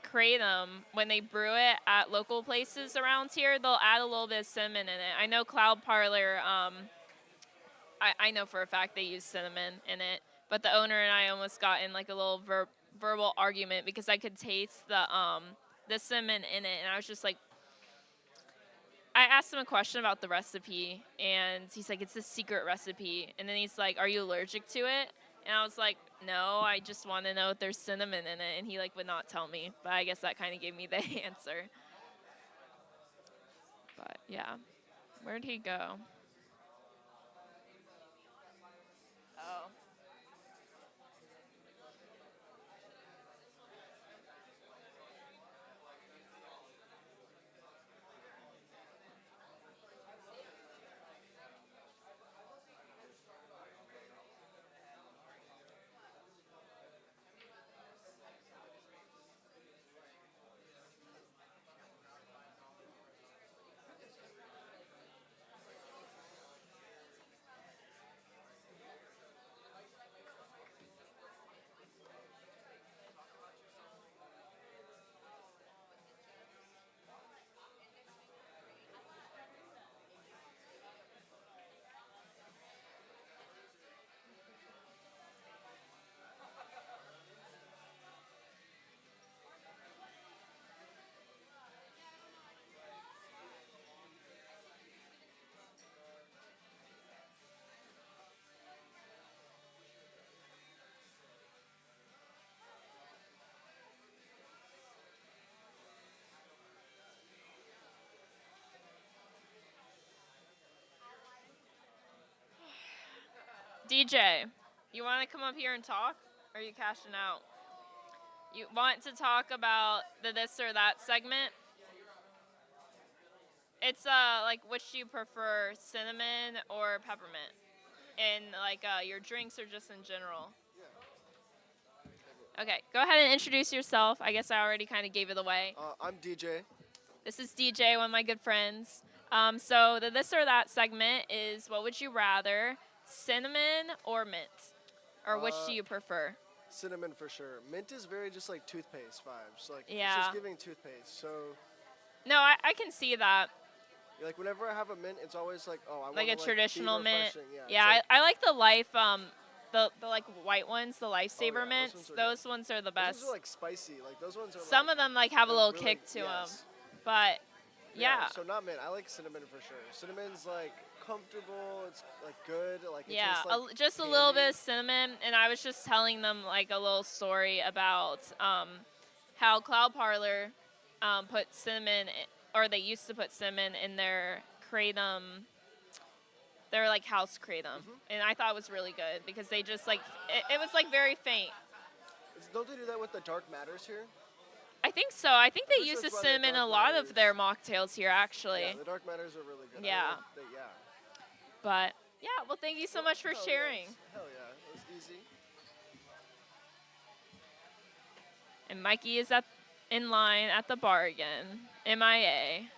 kratom, when they brew it at local places around here, they'll add a little bit of cinnamon in it. I know Cloud Parlor, I know for a fact they use cinnamon in it, but the owner and I almost got in like a little verbal argument because I could taste the cinnamon in it, and I was just like, I asked him a question about the recipe, and he's like, it's a secret recipe. And then he's like, are you allergic to it? And I was like, no, I just want to know if there's cinnamon in it. And he like would not tell me, but I guess that kind of gave me the answer. But yeah, where'd he go? Oh. DJ, you want to come up here and talk? Or are you cashing out? You want to talk about the this or that segment? It's like which do you prefer, cinnamon or peppermint? In like your drinks or just in general? Okay, go ahead and introduce yourself. I guess I already kind of gave it away. I'm DJ. This is DJ, one of my good friends. So the this or that segment is what would you rather, cinnamon or mint? Or which do you prefer? Cinnamon for sure. Mint is very just like toothpaste vibes. Like it's Yeah. just giving toothpaste. So No, I can see that. like whenever I have a mint, it's always like I Like want a traditional be mint. refreshing. Yeah, it's like, I like the life, the like white ones, the lifesaver yeah, mints. those Those ones are the those best. ones are like spicy. Like those ones are. Some of them like have a they're little really- kick to them, yes. but yeah. So not mint. I like cinnamon for sure. Cinnamon's like comfortable. It's like good. Like it Yeah, tastes like just a little bit candy. of cinnamon, and I was just telling them like a little story about how Cloud Parlor put cinnamon, or they used to put cinnamon in their kratom, their like house kratom, and I thought it was really good because they just like it was like very faint. Don't they do that with the dark matters here? I think so. I think they pretty use sure the it's why the cinnamon in a dark lot matters- of their mocktails here, actually. Yeah, the dark matters are really good. I Yeah. like yeah. But yeah, well, thank you so much for Hell yeah. sharing. Hell yeah, it was easy. And Mikey is up in line at the bar again. MIA.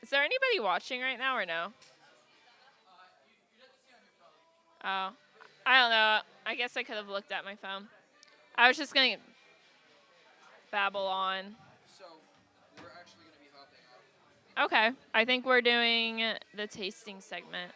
Is there anybody watching right now or no? Oh, I don't know. I guess I could have looked at my phone. I was just going to babble on. So we're actually going to be hopping off. Okay, I think we're doing the tasting segment.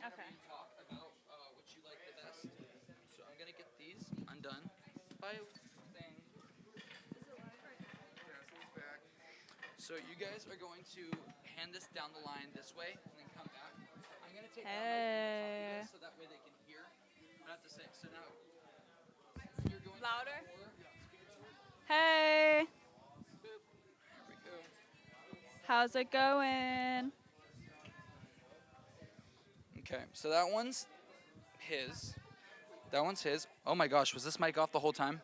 whenever you talk about what you like the best. So I'm gonna get these undone by thing. So you guys are going to hand this down the line this way and then come back. I'm gonna take that mic and talk to you guys so that way they can hear. I have to say. So now you're going Louder. to Hey, There we go. how's it going? Okay, so that one's his. That one's his. Oh my gosh, was this mic off the whole time?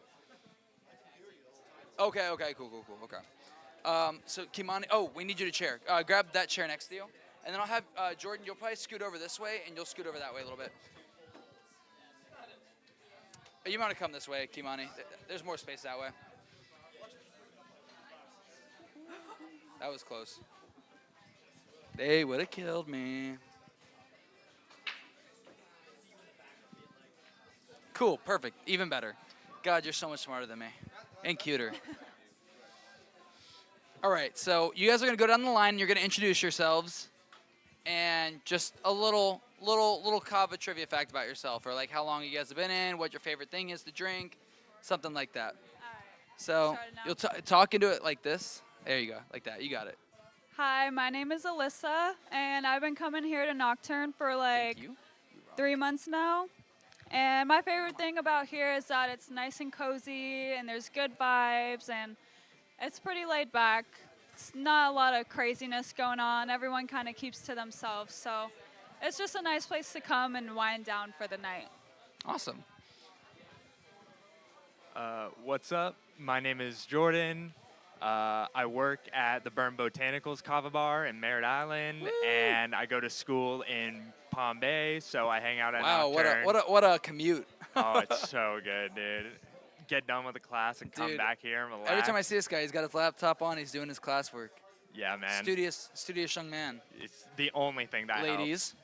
Okay, cool, okay. So Kimani, we need you to chair. Grab that chair next to you. And then I'll have Jordan, you'll probably scoot over this way, and you'll scoot over that way a little bit. You want to come this way, Kimani. There's more space that way. That was close. They would have killed me. Cool, perfect, even better. God, you're so much smarter than me, and cuter. All right, so you guys are gonna go down the line. And you're gonna introduce yourselves, and just a little kava trivia fact about yourself, or like how long you guys have been in, what your favorite thing is to drink, something like that. So you'll talk into it like this. There you go, like that. You got it. Hi, my name is Alyssa, and I've been coming here to Nocturne for like 3 months now. And my favorite thing about here is that it's nice and cozy, and there's good vibes, and it's pretty laid back. It's not a lot of craziness going on. Everyone kind of keeps to themselves, so it's just a nice place to come and wind down for the night. Awesome. What's up? My name is Jordan. I work at the Burn Botanicals Kava Bar in Merritt Island, and I go to school in Palm Bay, so I hang out at Nocturne. What a commute. Oh, it's so good, dude. Get done with the class and come back here and relax. Every time I see this guy, he's got his laptop on, he's doing his classwork. Yeah, man. Studious young man. It's the only thing that Ladies.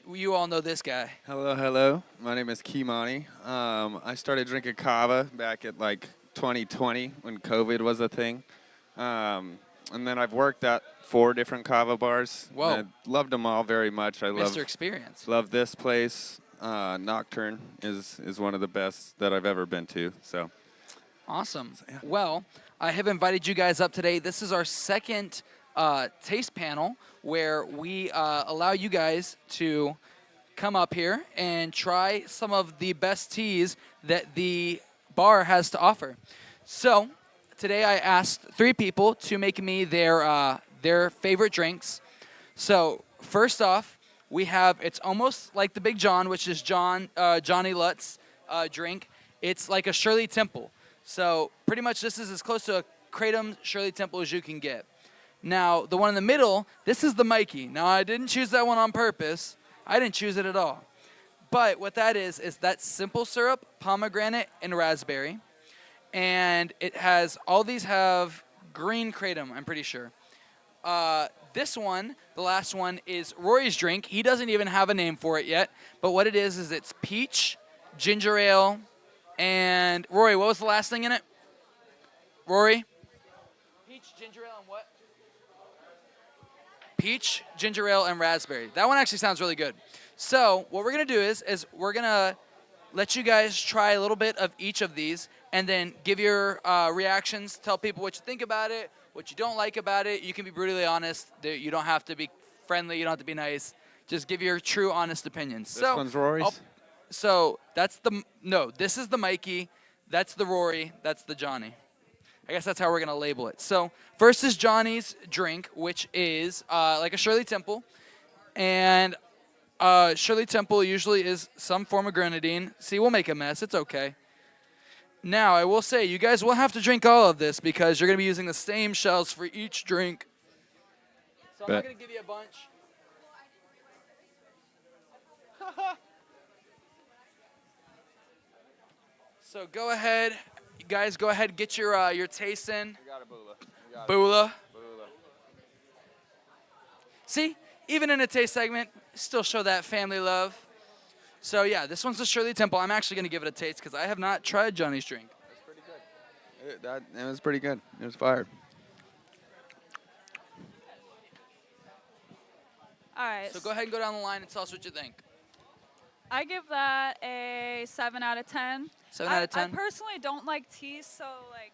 You all know this guy. Hello. My name is Kimani. I started drinking kava back at like 2020 when COVID was a thing. And then I've worked at 4 different kava bars. Whoa. I loved them all very much. Mr. Experience. Love this place. Nocturne is one of the best that I've ever been to. So awesome. Well, I have invited you guys up today. This is our second taste panel where we allow you guys to come up here and try some of the best teas that the bar has to offer. So today I asked 3 people to make me their favorite drinks. So first off, we have, it's almost like the Big John, which is Johnny Lutt's drink. It's like a Shirley Temple. So pretty much this is as close to a Kratom Shirley Temple as you can get. Now, the one in the middle, this is the Mikey. Now, I didn't choose that one on purpose. I didn't choose it at all. But what that is that simple syrup, pomegranate, and raspberry. And it has, all these have green Kratom, I'm pretty sure. This one, the last one, is Rory's drink. He doesn't even have a name for it yet. But what it is it's peach, ginger ale, and Rory, what was the last thing in it? Rory? Peach, ginger ale, and what? Peach, ginger ale, and raspberry. That one actually sounds really good. So what we're going to do is we're going to let you guys try a little bit of each of these and then give your reactions, tell people what you think about it, what you don't like about it. You can be brutally honest. You don't have to be friendly. You don't have to be nice. Just give your true, honest opinions. This one's Rory's? So that's this is the Mikey. That's the Rory. That's the Johnny. I guess that's how we're going to label it. So first is Johnny's drink, which is like a Shirley Temple. And Shirley Temple usually is some form of grenadine. See, we'll make a mess. It's okay. Now, I will say, you guys will have to drink all of this because you're going to be using the same shells for each drink. So I'm not going to give you a bunch. So go ahead. You guys go ahead, get your taste in. We got a Bula. Bula. See, even in a taste segment, still show that family love. So yeah, this one's the Shirley Temple. I'm actually going to give it a taste because I have not tried Johnny's drink. That's pretty good. It was pretty good. It was fire. All right. So go ahead and go down the line and tell us what you think. I give that a 7 out of 10. 7 out of 10? I personally don't like tea, so like,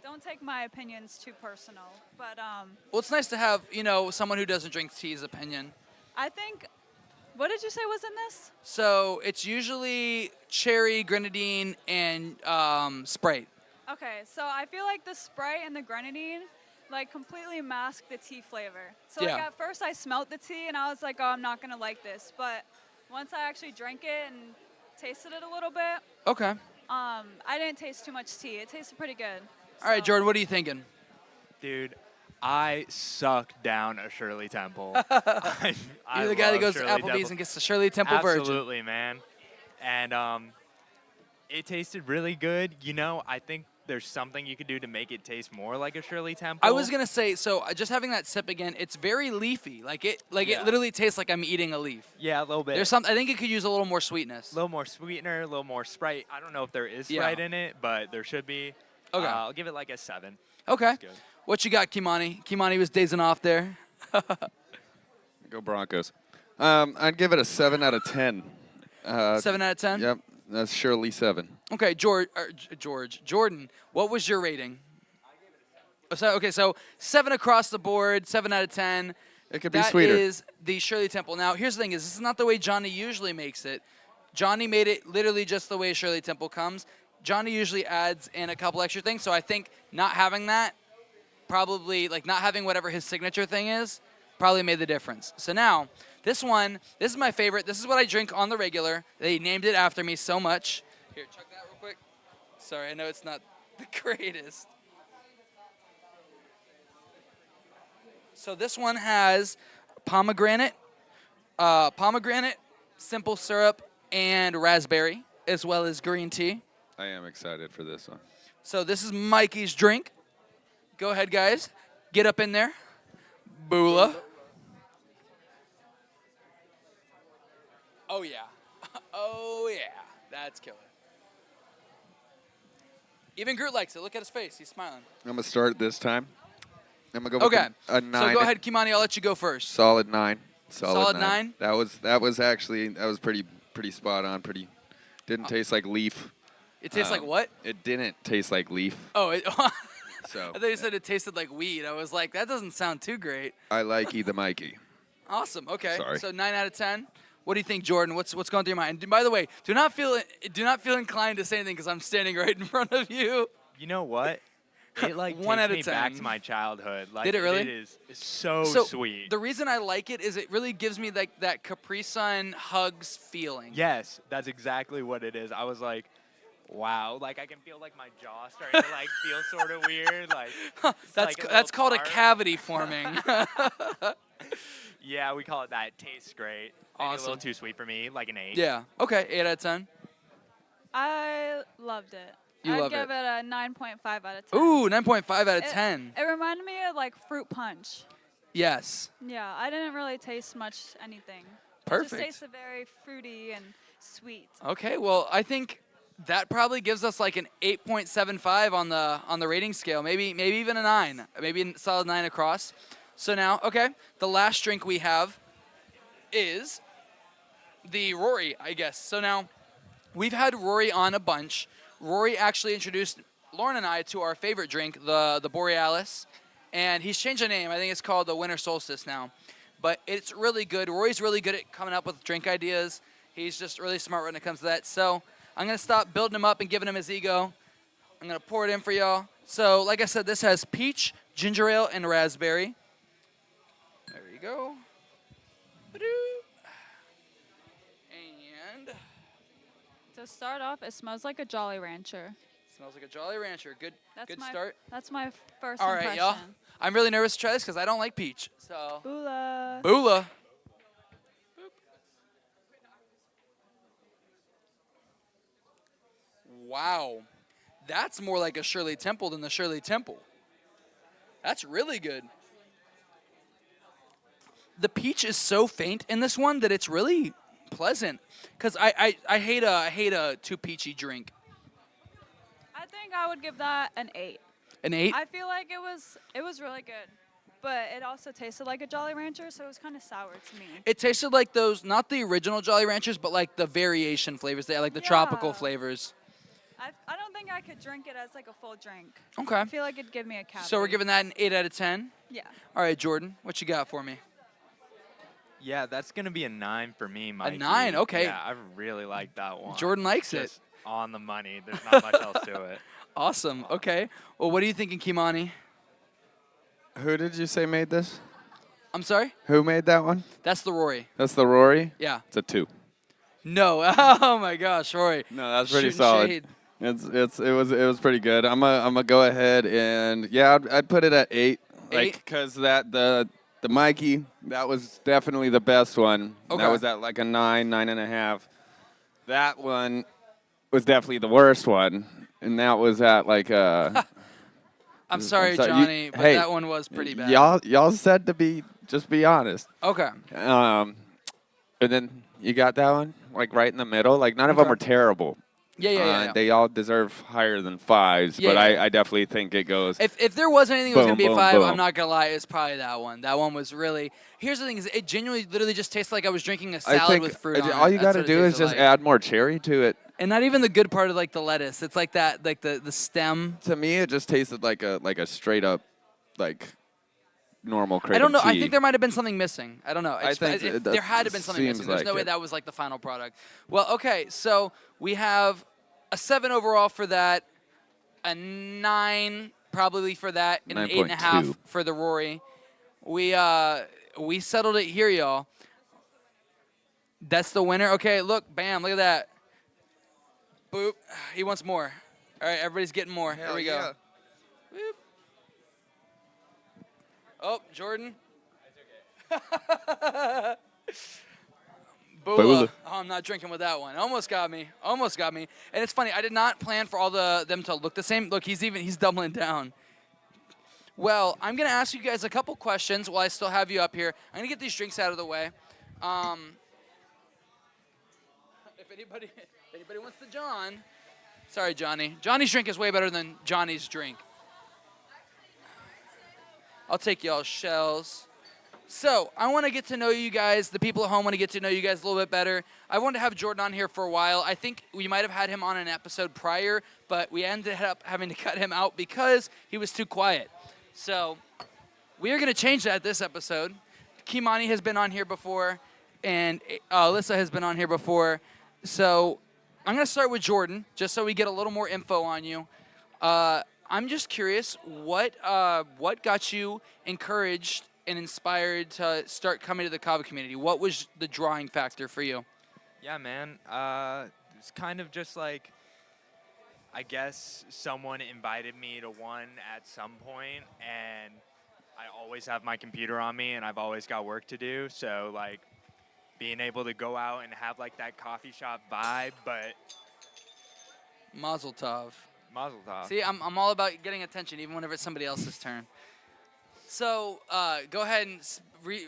don't take my opinions too personal. But Well, it's nice to have, someone who doesn't drink tea's opinion. I think, what did you say was in this? So it's usually cherry, grenadine, and Sprite. Okay, so I feel like the Sprite and the grenadine like completely mask the tea flavor. So like Yeah. at first I smelt the tea and I was like, oh, I'm not gonna like this. But once I actually drank it and tasted it a little bit, Okay. I didn't taste too much tea. It tasted pretty good. All right, Jordan, what are you thinking? Dude, I suck down a Shirley Temple. You're the guy that goes to Applebee's and gets the Shirley Temple Virgin. Absolutely, man. And it tasted really good. I think there's something you could do to make it taste more like a Shirley Temple. I was gonna say, so just having that sip again, it's very leafy. It literally tastes like I'm eating a leaf. Yeah, a little bit. There's some. I think it could use a little more sweetness. A little more sweetener, a little more Sprite. I don't know if there is Sprite in it, but there should be. Okay. I'll give it like a 7. Okay. That's good. What you got, Kimani? Kimani was dazing off there. Go Broncos. I'd give it a 7 out of 10. 7 out of 10? Yep, that's surely 7. Okay, Jordan, what was your rating? So 7 across the board, 7 out of 10. It could be sweeter. That is the Shirley Temple. Now, here's the thing: this is not the way Johnny usually makes it. Johnny made it literally just the way Shirley Temple comes. Johnny usually adds in a couple extra things, so I think not having that, probably not having whatever his signature thing is, probably made the difference. So now, this is my favorite. This is what I drink on the regular. They named it after me so much. Here, check that real quick. Sorry, I know it's not the greatest. So this one has pomegranate, simple syrup, and raspberry, as well as green tea. I am excited for this one. So this is Mikey's drink. Go ahead, guys. Get up in there. Bula. Oh, yeah. Oh, yeah. That's killer. Even Groot likes it. Look at his face. He's smiling. I'm going to start this time. I'm going to go with a 9. So go ahead, Kimani. I'll let you go first. Solid 9. Solid 9? That was pretty spot on. Didn't taste like leaf. It tastes like what? It didn't taste like leaf. Oh, So I thought you said it tasted like weed. I was like, that doesn't sound too great. I like the Mikey. Awesome. Okay. Sorry. So 9 out of 10. What do you think, Jordan? What's going through your mind? And by the way, do not feel inclined to say anything because I'm standing right in front of you. You know what? It 1 takes out of me 10. back to my childhood. Did it really? It is so sweet. The reason I like it is it really gives me that Capri Sun hugs feeling. Yes, that's exactly what it is. I was like, wow, I can feel my jaw starting to feel sort of weird. That's called a cavity forming. Yeah, we call it that. Tastes great. Maybe Awesome. a little too sweet for me, like an 8. Yeah. Okay. 8 out of 10. I loved it. You I'd love give it a 9.5 out of 10. Ooh, 9.5 out of 10. It reminded me of fruit punch. Yes. Yeah, I didn't really taste much anything. Perfect. It just tasted very fruity and sweet. Okay. Well, I think that probably gives us an 8.75 on the rating scale. Maybe even a 9. Maybe a solid 9 across. So now, okay, the last drink we have is the Rory, I guess. So now, we've had Rory on a bunch. Rory actually introduced Lauren and I to our favorite drink, the Borealis, and he's changed the name. I think it's called the Winter Solstice now. But it's really good. Rory's really good at coming up with drink ideas. He's just really smart when it comes to that. So I'm going to stop building him up and giving him his ego. I'm going to pour it in for y'all. So like I said, this has peach, ginger ale, and raspberry. There you go. And To start off, it smells like a Jolly Rancher. smells like a Jolly Rancher. Good my, start. That's my first All right, impression. y'all. I'm really nervous to try this because I don't like peach. So. Bula. Bula. Wow. That's more like a Shirley Temple than the Shirley Temple. That's really good. The peach is so faint in this one that it's really pleasant. Because I hate a too peachy drink. I think I would give that an 8. An 8? I feel like it was really good. but it also tasted like a Jolly Rancher, so it was kind of sour to me. It tasted like those, not the original Jolly Ranchers, but like the variation flavors. They had like the tropical flavors. I don't think I could drink it as like a full drink. Okay. I feel like it'd give me a cavity. So we're giving that an 8 out of 10? Yeah. All right, Jordan, what you got for me? Yeah, that's going to be a 9 for me, Mikey. 9, okay. Yeah, I really like that one. Jordan likes Just it. On the money. There's not much else to it. Awesome. Okay. Well, what are you thinking, Kimani? Who did you say made this? I'm sorry? Who made that one? That's the Rory. That's the Rory? Yeah. It's a 2. No. Oh my gosh, Rory. No, that's pretty Shooting solid. shade. It was pretty good. I'm gonna go ahead and I'd put it at 8. Like, cause the Mikey, that was definitely the best one. Okay. That was at like a 9.5. That one was definitely the worst one, and that was at like a. I'm sorry, sorry, Johnny, but that one was pretty bad. Y'all said to just be honest. Okay. And then you got that one like right in the middle. Like none of them are terrible. Yeah. They all deserve higher than 5s, but I definitely think it goes. If there was anything that was boom, going to be a boom, 5, boom. I'm not going to lie, it's probably that one. That one was really... Here's the thing, is it genuinely literally just tastes like I was drinking a I salad think with fruit on all it. you That's got to what it do is tasted just like. add more cherry to it. And not even the good part of like the lettuce. It's like that, like the stem. To me, it just tasted like a straight up, like normal Kratom I don't know. I tea. think there might have been something missing. I don't know. I think there had to have been something seems missing. There's like no way it. that was like the final product. Well, okay. So we have a 7 overall for that, a 9 probably for that, and an 8.5 9.2. for the Rory. We settled it here, y'all. That's the winner. Okay, look, bam, look at that. Boop. He wants more. All right, everybody's getting more. Here we go. Boop. Oh, Jordan. Boola. Oh, I'm not drinking with that one. Almost got me. Almost got me. And it's funny. I did not plan for all them to look the same. Look, he's doubling down. Well, I'm gonna ask you guys a couple questions while I still have you up here. I'm gonna get these drinks out of the way. If anybody wants the John, sorry, Johnny. Johnny's drink is way better than Johnny's drink. I'll take y'all's shells. So, I want to get to know you guys. The people at home want to get to know you guys a little bit better. I wanted to have Jordan on here for a while. I think we might have had him on an episode prior, but we ended up having to cut him out because he was too quiet. So, we are going to change that this episode. Kimani has been on here before, and Alyssa has been on here before. So, I'm going to start with Jordan, just so we get a little more info on you. I'm just curious, what got you encouraged and inspired to start coming to the kava community? What was the drawing factor for you? Yeah, man. It's kind of just like, I guess someone invited me to one at some point, and I always have my computer on me, and I've always got work to do. So, like, being able to go out and have, like, that coffee shop vibe, but... Mazel tov. Mazel tov. See, I'm all about getting attention, even whenever it's somebody else's turn. So, go ahead and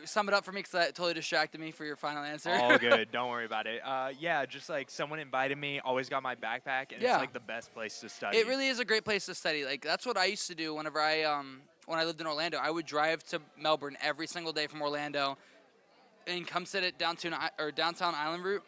sum it up for me, because that totally distracted me for your final answer. All good. Don't worry about it. Yeah, just like someone invited me, always got my backpack, and Yeah. it's like the best place to study. It really is a great place to study. Like, that's what I used to do whenever when I lived in Orlando. I would drive to Melbourne every single day from Orlando and come sit at downtown Island Route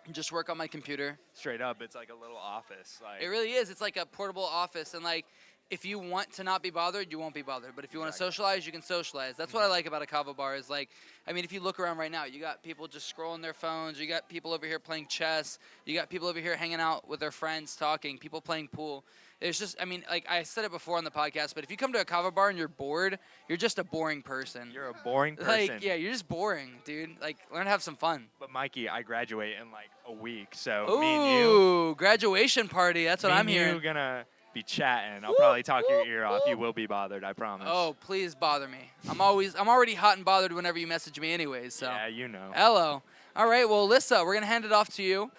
and just work on my computer. Straight up, it's like a little office. Like, It really is. It's like a portable office, and like, if you want to not be bothered, you won't be bothered. But if you want to socialize, you can socialize. That's what I like about a kava bar is like, I mean, if you look around right now, you got people just scrolling their phones. You got people over here playing chess. You got people over here hanging out with their friends, talking, people playing pool. It's just, I mean, like I said it before on the podcast, but if you come to a kava bar and you're bored, you're just a boring person. You're a boring person. Like, yeah, you're just boring, dude. Like, learn to have some fun. But Mikey, I graduate in like a week, so Ooh, me and you. Graduation party. That's what I'm hearing. You're gonna be chatting. I'll probably talk your ear off. You will be bothered, I promise. Oh, please bother me. I'm already hot and bothered whenever you message me anyways, so. Yeah, you know. Hello. All right, well, Alyssa, we're going to hand it off to you.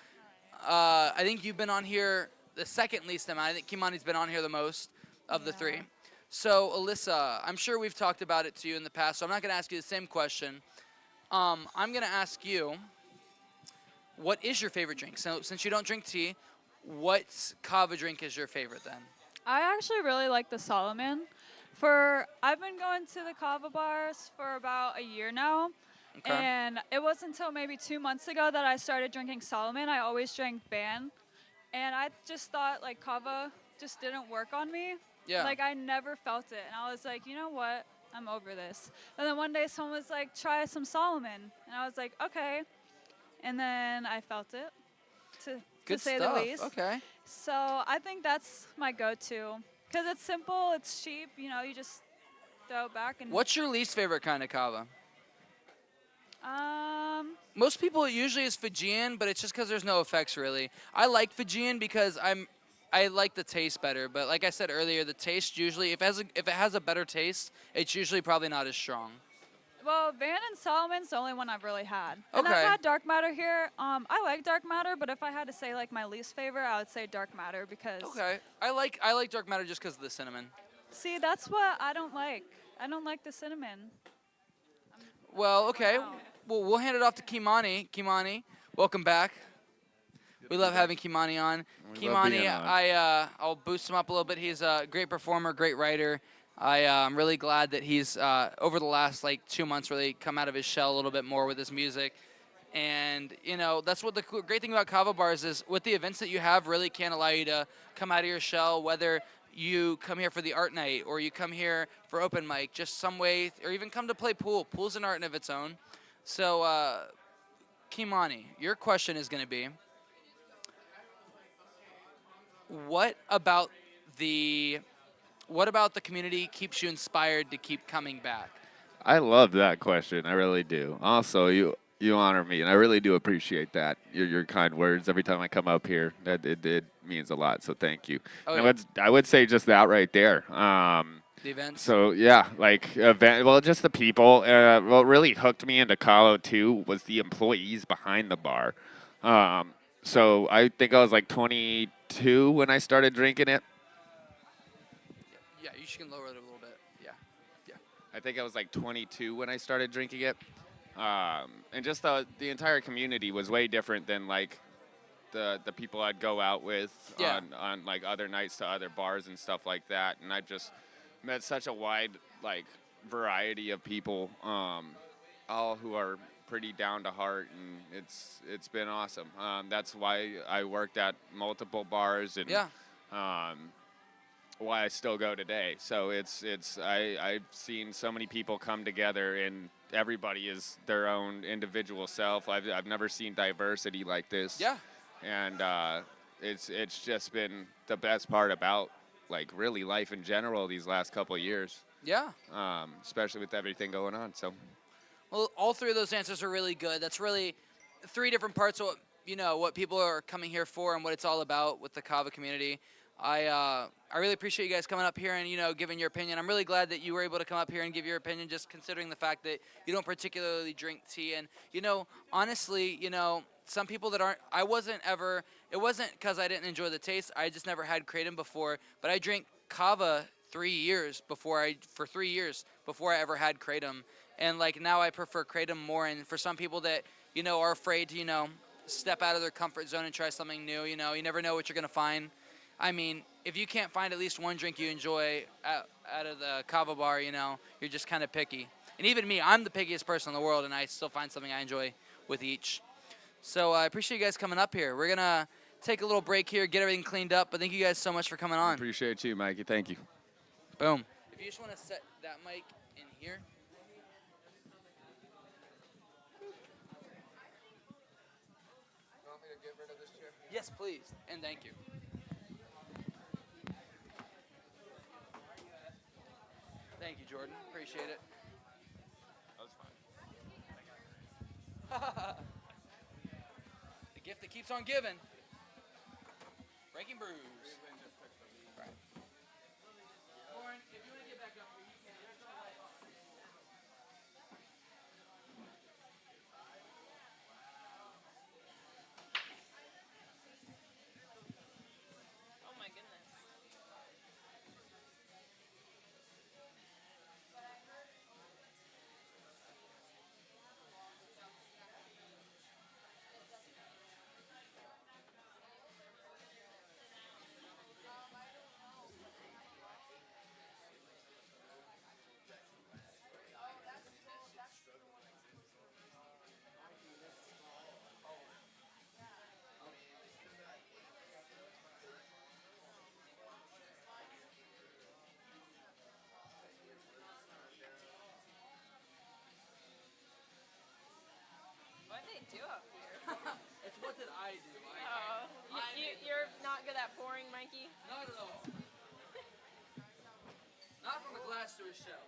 I think you've been on here the second least amount. I think Kimani's been on here the most of the three. So, Alyssa, I'm sure we've talked about it to you in the past, so I'm not going to ask you the same question. I'm going to ask you, what is your favorite drink? So, since you don't drink tea, what kava drink is your favorite then? I actually really like the Solomon. I've been going to the kava bars for about a year now. Okay. And it wasn't until maybe 2 months ago that I started drinking Solomon. I always drank Ban. And I just thought like kava just didn't work on me. Yeah. Like I never felt it. And I was like, you know what? I'm over this. And then one day someone was like, try some Solomon. And I was like, okay. And then I felt it, to Good say stuff. the least. Okay. So I think that's my go-to. Because it's simple, it's cheap, you know, you just throw it back. And What's your least favorite kind of kava? Um, Most people it usually is Fijian, but it's just because there's no effects really. I like Fijian because I like the taste better. But like I said earlier, the taste usually if it has a better taste, it's usually probably not as strong. well, Van and Solomon's the only one I've really had. And Okay. I've had Dark Matter here. I like Dark Matter, but if I had to say like my least favorite, I would say Dark Matter because. Okay. I like dark matter just because of the cinnamon. See, that's what I don't like. I don't like the cinnamon. Well, okay. Wow. Well, we'll hand it off to Kimani. Kimani, welcome back. We love having Kimani on. We love being Kimani, on. I'll boost him up a little bit. He's a great performer, great writer. I'm really glad that he's over the last like 2 months really come out of his shell a little bit more with his music. And you know that's what the great thing about kava bars is with the events that you have really can allow you to come out of your shell, whether you come here for the art night or you come here for open mic, just some way, or even come to play pool. Pool's an art of its own. So, Kimani, your question is going to be, what about the community keeps you inspired to keep coming back? I love that question. I really do. Also, you honor me, and I really do appreciate that. Your kind words every time I come up here. That it means a lot. So thank you. Oh, And yeah. I would say just that right there. The events? So yeah, like well, just the people. What really hooked me into Kahlo too was the employees behind the bar. So I think I was like 22 when I started drinking it. Yeah, you can lower it a little bit. Yeah. I think I was like 22 when I started drinking it. And just the entire community was way different than like the people I'd go out with Yeah. on like other nights to other bars and stuff like that. And I just met such a wide like variety of people, all who are pretty down to heart, and it's been awesome. That's why I worked at multiple bars and Yeah. why I still go today. So I've seen so many people come together and everybody is their own individual self. I've never seen diversity like this. Yeah. And it's just been the best part about like really life in general these last couple of years. Yeah. Especially with everything going on. So Well, all three of those answers are really good. That's really three different parts of what people are coming here for and what it's all about with the kava community. I really appreciate you guys coming up here and giving your opinion. I'm really glad that you were able to come up here and give your opinion, just considering the fact that you don't particularly drink tea. And honestly, some people that aren't. I wasn't ever. It wasn't because I didn't enjoy the taste. I just never had kratom before. But I drank kava for 3 years before I ever had kratom. And like now I prefer kratom more. And for some people that are afraid to step out of their comfort zone and try something new, you never know what you're gonna find. I mean, if you can't find at least one drink you enjoy out of the kava bar, you're just kind of picky. And even me, I'm the pickiest person in the world, and I still find something I enjoy with each. So I appreciate you guys coming up here. We're gonna take a little break here, get everything cleaned up. But thank you guys so much for coming on. appreciate you, Mikey. Thank you. Boom. If you just want to set that mic in here. You want me to get rid of this chair? Yes, please, and thank you. Thank you, Jordan. Appreciate it. That was fine. The gift that keeps on giving. Breaking Brews. Right. Lauren, if you want to get back up here, you can. Oh my goodness. Mikey. Not at all. Not from a glass to a shell.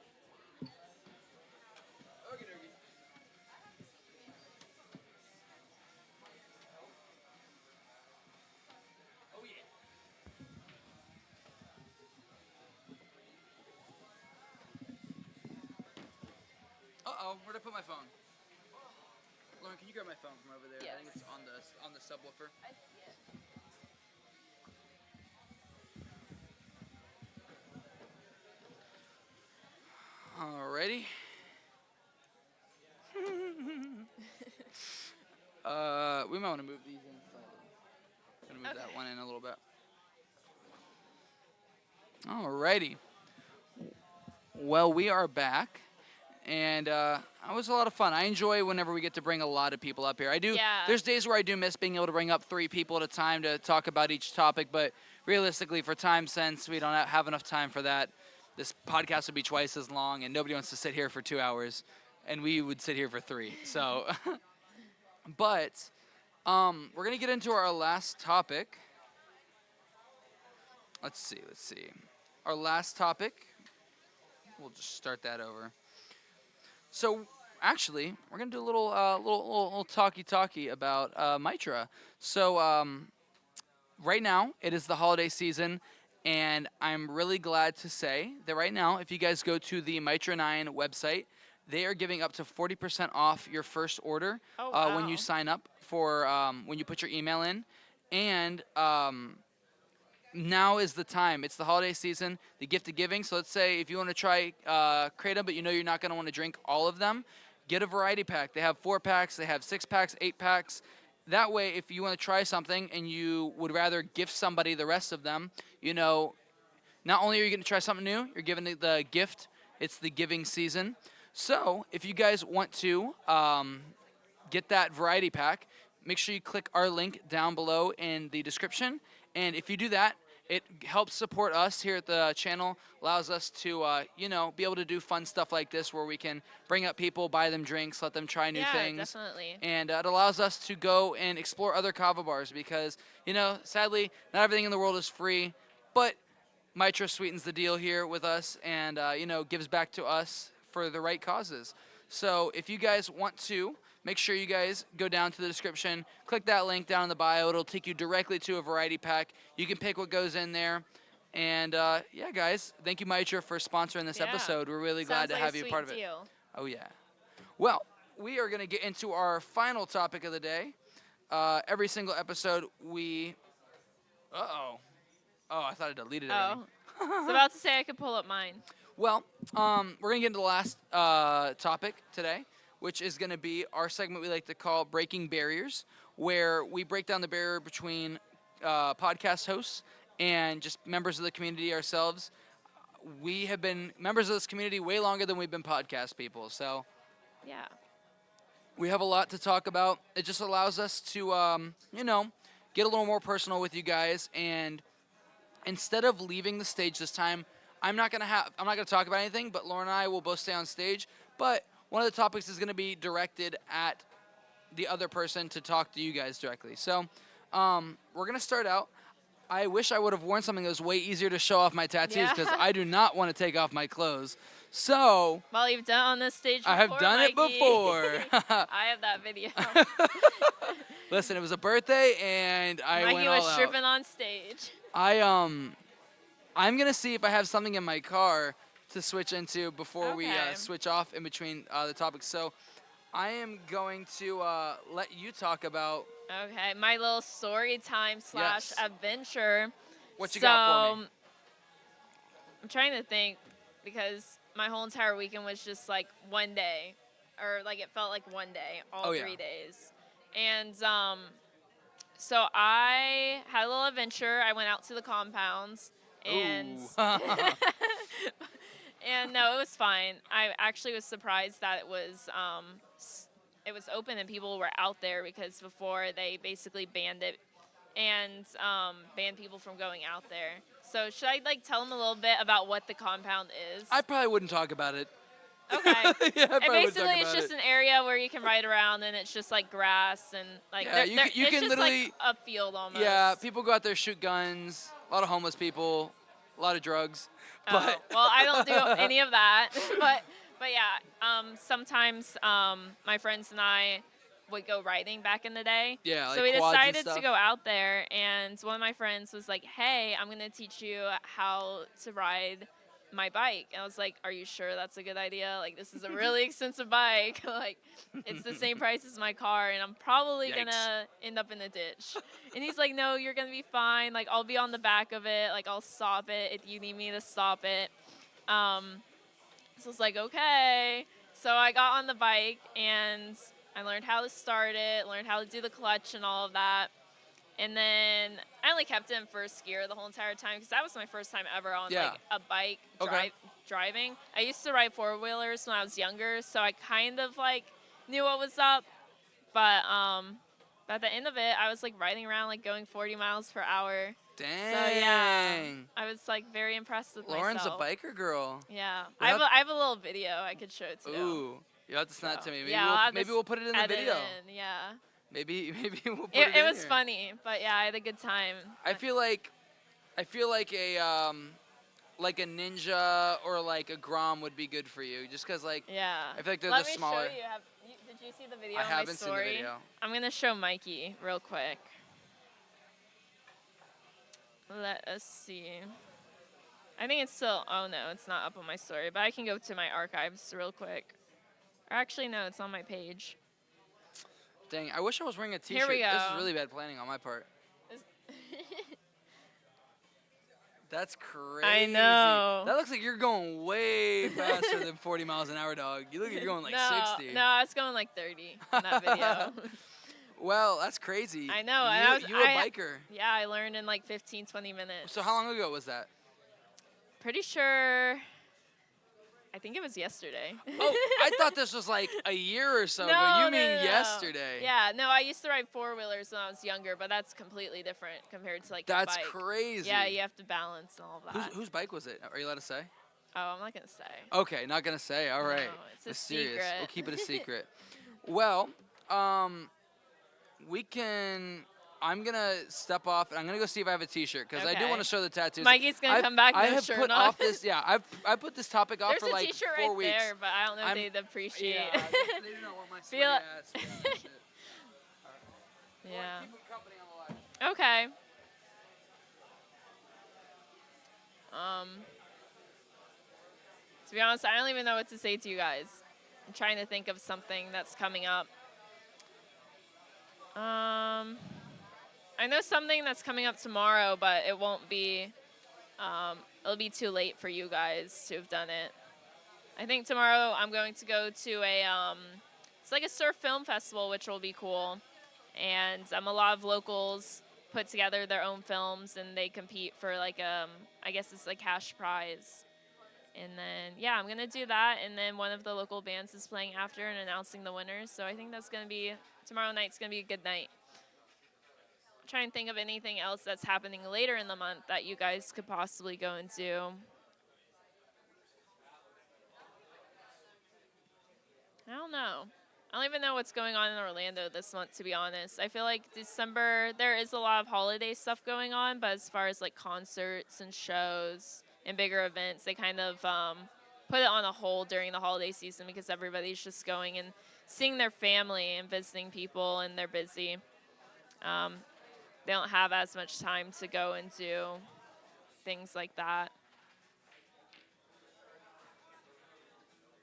Okie dokie. Oh yeah. Uh-oh, where'd I put my phone? Lauren, can you grab my phone from over there? Yes. I think it's on the subwoofer. I see it. Alrighty. We might want to move these in slightly. Gonna move that one in a little bit. Alrighty. Well, we are back, and it was a lot of fun. I enjoy whenever we get to bring a lot of people up here. I do. Yeah. There's days where I do miss being able to bring up 3 people at a time to talk about each topic, but realistically, for time sense, we don't have enough time for that. This podcast would be twice as long, and nobody wants to sit here for 2 hours, and we would sit here for 3. So, but we're gonna get into our last topic. Let's see. Our last topic. We'll just start that over. So, actually, we're gonna do a little talkie about Mitra. So, right now it is the holiday season. And I'm really glad to say that right now, if you guys go to the Mitra 9 website, they are giving up to 40% off your first order when you sign up for when you put your email in. And now is the time. It's the holiday season, the gift of giving. So let's say if you want to try Kratom, but you know you're not going to want to drink all of them, get a variety pack. They have 4 packs, they have 6 packs, 8 packs. That way, if you want to try something and you would rather gift somebody the rest of them, you know, not only are you going to try something new, you're giving the gift. It's the giving season. So if you guys want to get that variety pack, make sure you click our link down below in the description. And if you do that, it helps support us here at the channel, allows us to, be able to do fun stuff like this where we can bring up people, buy them drinks, let them try new things. Yeah, definitely. And it allows us to go and explore other kava bars because, sadly, not everything in the world is free, but Mitra sweetens the deal here with us and, gives back to us for the right causes. So if you guys want to, make sure you guys go down to the description, click that link down in the bio. It'll take you directly to a variety pack. You can pick what goes in there. And, guys, thank you, Mitra, for sponsoring this episode. We're really glad to have you part of it. Deal. Oh, yeah. Well, we are going to get into our final topic of the day. Every single episode, we... Uh-oh. Oh, I thought I deleted everything. I was about to say I could pull up mine. Well, we're going to get into the last topic today, which is going to be our segment we like to call Breaking Barriers, where we break down the barrier between podcast hosts and just members of the community ourselves. We have been members of this community way longer than we've been podcast people, so yeah, we have a lot to talk about. It just allows us to, get a little more personal with you guys, and instead of leaving the stage this time, I'm not gonna talk about anything, but Lauren and I will both stay on stage. But one of the topics is gonna be directed at the other person to talk to you guys directly. So we're gonna start out. I wish I would have worn something that was way easier to show off my tattoos because I do not want to take off my clothes. So well, you've done it on this stage before, I have done it before. I have that video. Listen, it was a birthday and I Mikey went all out. Mikey was stripping on stage. I'm gonna see if I have something in my car to switch into before we switch off in between the topics. So I am going to let you talk about. Okay, my little story time / adventure. What you got for me? I'm trying to think because my whole entire weekend was just like one day, or like it felt like one day, all 3 days. And so I had a little adventure. I went out to the compounds and and no, it was fine. I actually was surprised that it was open and people were out there because before they basically banned it and banned people from going out there. So should I tell them a little bit about what the compound is? I probably wouldn't talk about it. Okay. And basically it's just an area where you can ride around and it's just like grass and you it's can just literally like a field almost. Yeah, people go out there, shoot guns, A lot of homeless people, a lot of drugs. Oh, But well, I don't do any of that. But yeah, sometimes my friends and I would go riding back in the day. Yeah, so like we quads and decided to stuff. go out there, and one of my friends was like, "Hey, I'm gonna teach you how to ride my bike." And I was like, "Are you sure that's a good idea? Like, this is a really expensive bike. Like, it's the same price as my car, and I'm probably Yikes. gonna end up in a ditch." And he's like, "No, you're gonna be fine. Like, I'll be on the back of it. Like, I'll stop it if you need me to stop it." So I was like, okay. So I got on the bike and I learned how to start it, learned how to do the clutch and all of that. And then I only kept it in first gear the whole entire time because that was my first time ever on Yeah. like a bike Okay. driving. I used to ride four-wheelers when I was younger, so I kind of like knew what was up. But at the end of it, I was like riding around like going 40 miles per hour. Dang. So yeah, I was like very impressed with Lauren's myself. a biker girl. Yeah, We'll I have a little video I could show too. Ooh, you have to send that to me. Maybe yeah, I'll have maybe this we'll put it in the edit video. in, yeah. Maybe we'll put it in It was here. funny, but yeah, I had a good time. I feel like a Ninja or like a Grom would be good for you, just because like Yeah. I feel like they're Let the me smaller. show you. Did you see the video? I on my haven't seen the story? video. I'm gonna show Mikey real quick. Let us see. I think it's still. Oh no, it's not up on my story, but I can go to my archives real quick. Or actually, no, it's on my page. Dang, I wish I was wearing a t-shirt. Here we This is go. really bad planning on my part. That's crazy. I know. That looks like you're going way faster than 40 miles an hour, dog. You look like you're going like 60. No, I was going like 30 in that video. Well, that's crazy. I know. You, and I was you a biker. Yeah, I learned in like 15, 20 minutes. So how long ago was that? Pretty sure. I think it was yesterday. Oh, I thought this was like a year or so ago. No, You mean no. yesterday? Yeah, no, I used to ride four-wheelers when I was younger, but that's completely different compared to like a That's bike. crazy. Yeah, you have to balance and all of that. Whose bike was it? Are you allowed to say? Oh, I'm not gonna say. Okay, not gonna say. All right. No, it's a Mysterious. secret. We'll keep it a secret. Well, we can. I'm gonna step off and I'm gonna go see if I have a T-shirt because I do Okay. want to show the tattoos. Mikey's gonna come back I no have shirt put on. off this. Yeah, I put this topic off There's for a like T-shirt 4 right weeks. there, but I don't know if they'd appreciate. Yeah, they do not want my sweaty Feel- ass. Yeah, that's it. Yeah. Keep it company on the live. Okay. To be honest, I don't even know what to say to you guys. I'm trying to think of something that's coming up. I know something that's coming up tomorrow, but it won't be. It'll be too late for you guys to have done it. I think tomorrow I'm going to go to a. It's like a surf film festival, which will be cool, and a lot of locals put together their own films and they compete for like I guess it's like cash prize. And then yeah, I'm gonna do that, and then one of the local bands is playing after and announcing the winners. So I think that's gonna be tomorrow night's gonna be a good night. Try and think of anything else that's happening later in the month that you guys could possibly go and do. I don't know. I don't even know what's going on in Orlando this month, to be honest. I feel like December, there is a lot of holiday stuff going on, but as far as like concerts and shows and bigger events, they kind of put it on a hold during the holiday season because everybody's just going and seeing their family and visiting people, and they're busy. They don't have as much time to go and do things like that.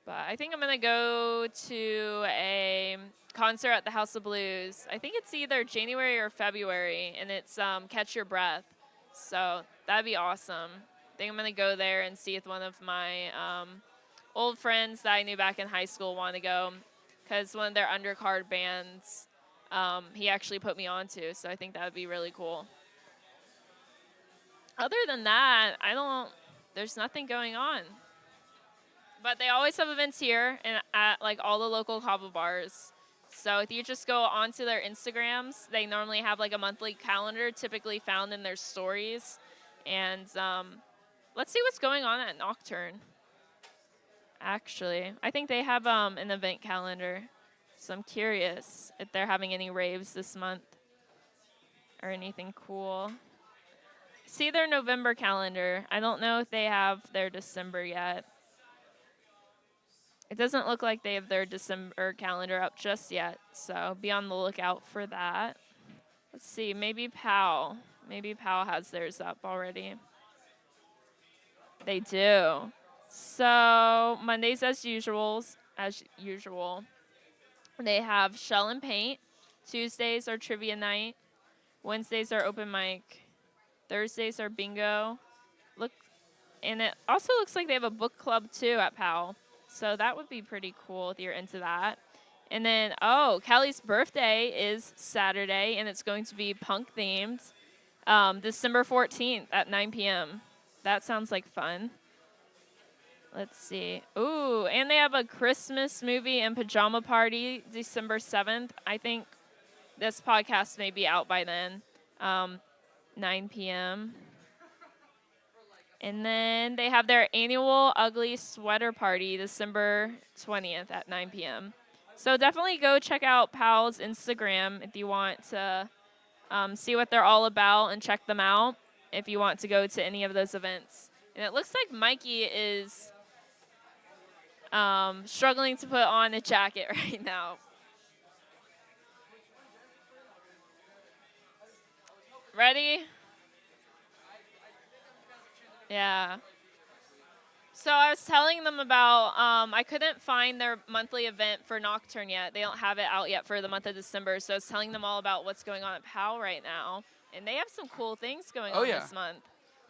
But I think I'm going to go to a concert at the House of Blues. I think it's either January or February, and it's Catch Your Breath. So that'd be awesome. I think I'm going to go there and see if one of my old friends that I knew back in high school want to go, because one of their undercard bands he actually put me on to, so I think that would be really cool. Other than that, there's nothing going on. But they always have events here and at like all the local kava bars. So if you just go onto their Instagrams, they normally have like a monthly calendar typically found in their stories. And let's see what's going on at Nocturne. Actually, I think they have an event calendar. So I'm curious if they're having any raves this month or anything cool. see their November calendar. I don't know if they have their December yet. It doesn't look like they have their December calendar up just yet, so be on the lookout for that. Let's see, maybe POW. Maybe POW has theirs up already. They do. So Mondays as usual. They have shell and paint. Tuesdays are trivia night. Wednesdays are open mic. Thursdays are bingo. And it also looks like they have a book club too at POW. So that would be pretty cool if you're into that. And then, Callie's birthday is Saturday, and it's going to be punk themed. December 14th at 9 p.m. That sounds like fun. Let's see. Ooh, and they have a Christmas movie and pajama party December 7th. I think this podcast may be out by then. 9 p.m. And then they have their annual ugly sweater party December 20th at 9 p.m. So definitely go check out POW's Instagram if you want to see what they're all about and check them out if you want to go to any of those events. And it looks like Mikey is struggling to put on a jacket right now. Ready? Yeah. So I was telling them about, I couldn't find their monthly event for Nocturne yet. They don't have it out yet for the month of December. So I was telling them all about what's going on at POW right now. And they have some cool things going on this month.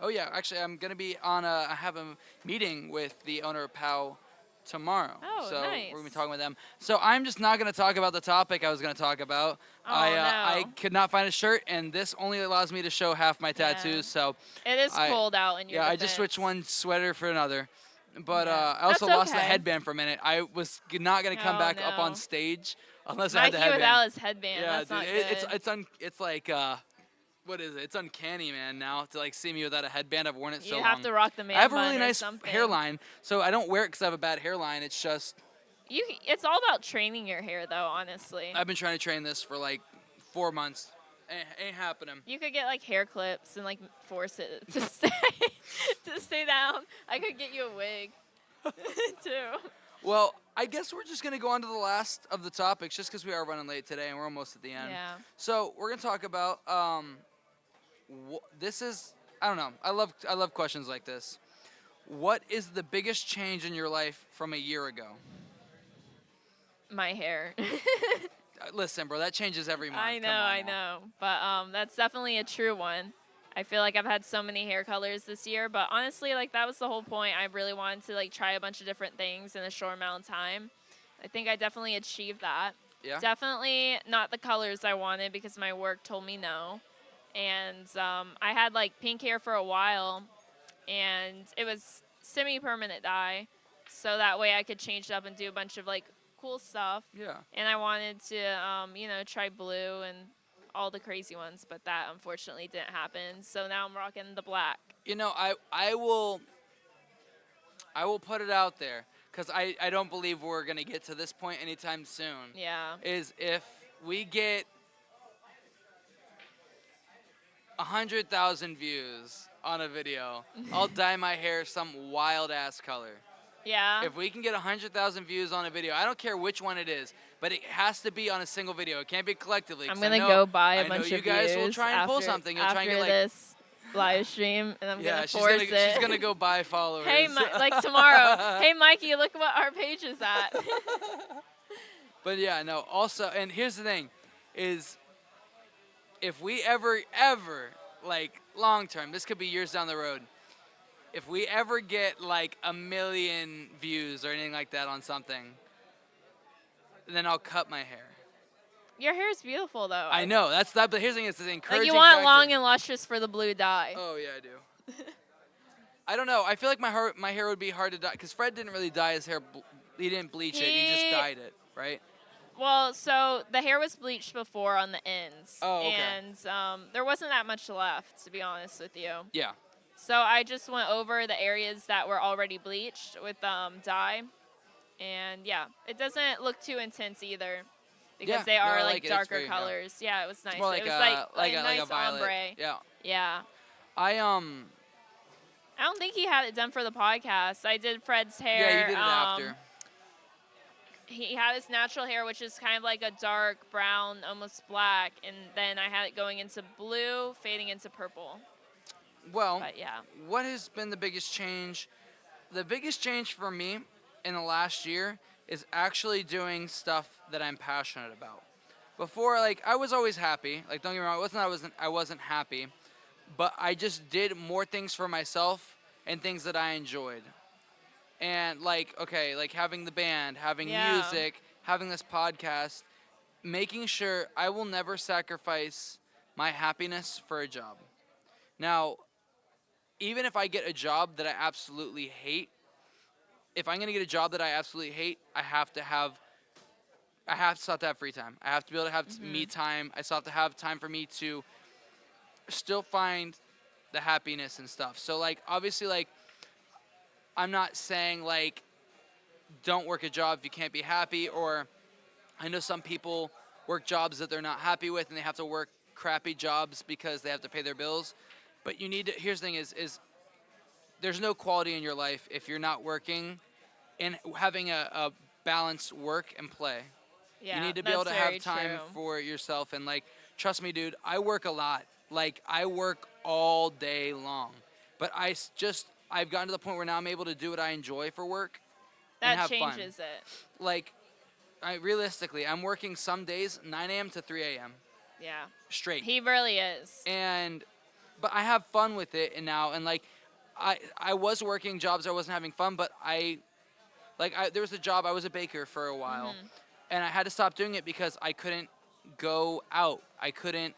Oh, yeah. Actually, I'm going to be I have a meeting with the owner of POW tomorrow. Oh, so nice. we're going to be talking with them. So I'm just not going to talk about the topic I was going to talk about. I could not find a shirt, and this only allows me to show half my tattoos. So it is cold out in your I just switched one sweater for another. But I also lost the headband for a minute. I was not going to come back up on stage unless I had the headband. without his headband. Yeah, that's not good. It's like what is it? It's uncanny, man. Now to like see me without a headband. I've worn it so long. You have to rock the man I have a bun really or nice something. hairline, so I don't wear it because I have a bad hairline. It's just It's all about training your hair, though. Honestly. I've been trying to train this for like 4 months. Ain't happening. You could get like hair clips and like force it to stay down. I could get you a wig too. Well, I guess we're just gonna go on to the last of the topics, just because we are running late today and we're almost at the end. Yeah. So we're gonna talk about this is I don't know. I love questions like this. What is the biggest change in your life from a year ago? My hair. Listen, bro, that changes every month. I know. But that's definitely a true one. I feel like I've had so many hair colors this year, but honestly, like that was the whole point. I really wanted to like try a bunch of different things in a short amount of time. I think I definitely achieved that. Yeah. Definitely not the colors I wanted because my work told me no. And I had like pink hair for a while, and it was semi-permanent dye, so that way I could change it up and do a bunch of like cool stuff. Yeah. And I wanted to, try blue and all the crazy ones, but that unfortunately didn't happen. So now I'm rocking the black. You know, I will put it out there because I don't believe we're gonna get to this point anytime soon. Yeah. Is if we get 100,000 views on a video, I'll dye my hair some wild ass color. Yeah. If we can get 100,000 views on a video, I don't care which one it is, but it has to be on a single video. It can't be collectively. I'm gonna go buy a bunch of views. You guys will try and pull after, something. You'll after try and get like this live stream, and I'm gonna she's force gonna, it. She's gonna go buy followers. Hey, like tomorrow. Hey, Mikey, look what our page is at. But yeah, no. Also, and here's the thing, is if we ever, like long term, this could be years down the road. If we ever get like 1 million views or anything like that on something, then I'll cut my hair. Your hair is beautiful, though. I know that's that, but here's the thing: it's an encouraging. Like you want factor. long and luscious for the blue dye. Oh yeah, I do. I don't know. I feel like my hair would be hard to dye because Fred didn't really dye his hair. He didn't bleach it. He just dyed it, right? Well, so the hair was bleached before on the ends. Oh, okay. And there wasn't that much left, to be honest with you. Yeah. So I just went over the areas that were already bleached with dye. And yeah, it doesn't look too intense either because they are like darker colors. Yeah, it was nice. It's more like it was a like a nice violet. ombre. Yeah. Yeah. I don't think he had it done for the podcast. I did Fred's hair. Yeah, you did it after. He had his natural hair, which is kind of like a dark brown, almost black, and then I had it going into blue, fading into purple. Well, But yeah. what has been the biggest change? The biggest change for me in the last year is actually doing stuff that I'm passionate about. Before, like, I was always happy. Like, don't get me wrong, I wasn't happy, but I just did more things for myself and things that I enjoyed. And like, okay, like having the band, having music, having this podcast, making sure I will never sacrifice my happiness for a job. Now, even if I get a job that I absolutely hate, if I'm going to get a job that I absolutely hate, I have to still have to have free time. I have to be able to have me time. I still have to have time for me to still find the happiness and stuff. So, like, obviously, like, I'm not saying, like, don't work a job if you can't be happy, or I know some people work jobs that they're not happy with and they have to work crappy jobs because they have to pay their bills. But you need to, here's the thing is there's no quality in your life if you're not working and having a balanced work and play. Yeah, you need to be able to have time for yourself. And, like, trust me, dude, I work a lot. Like, I work all day long. But I've gotten to the point where now I'm able to do what I enjoy for work and have fun. That changes it. Like, realistically, I'm working some days 9 a.m. to 3 a.m. Yeah. Straight. He really is. But I have fun with it, and now, and like, I was working jobs I wasn't having fun, but there was a job, I was a baker for a while, and I had to stop doing it because I couldn't go out. I couldn't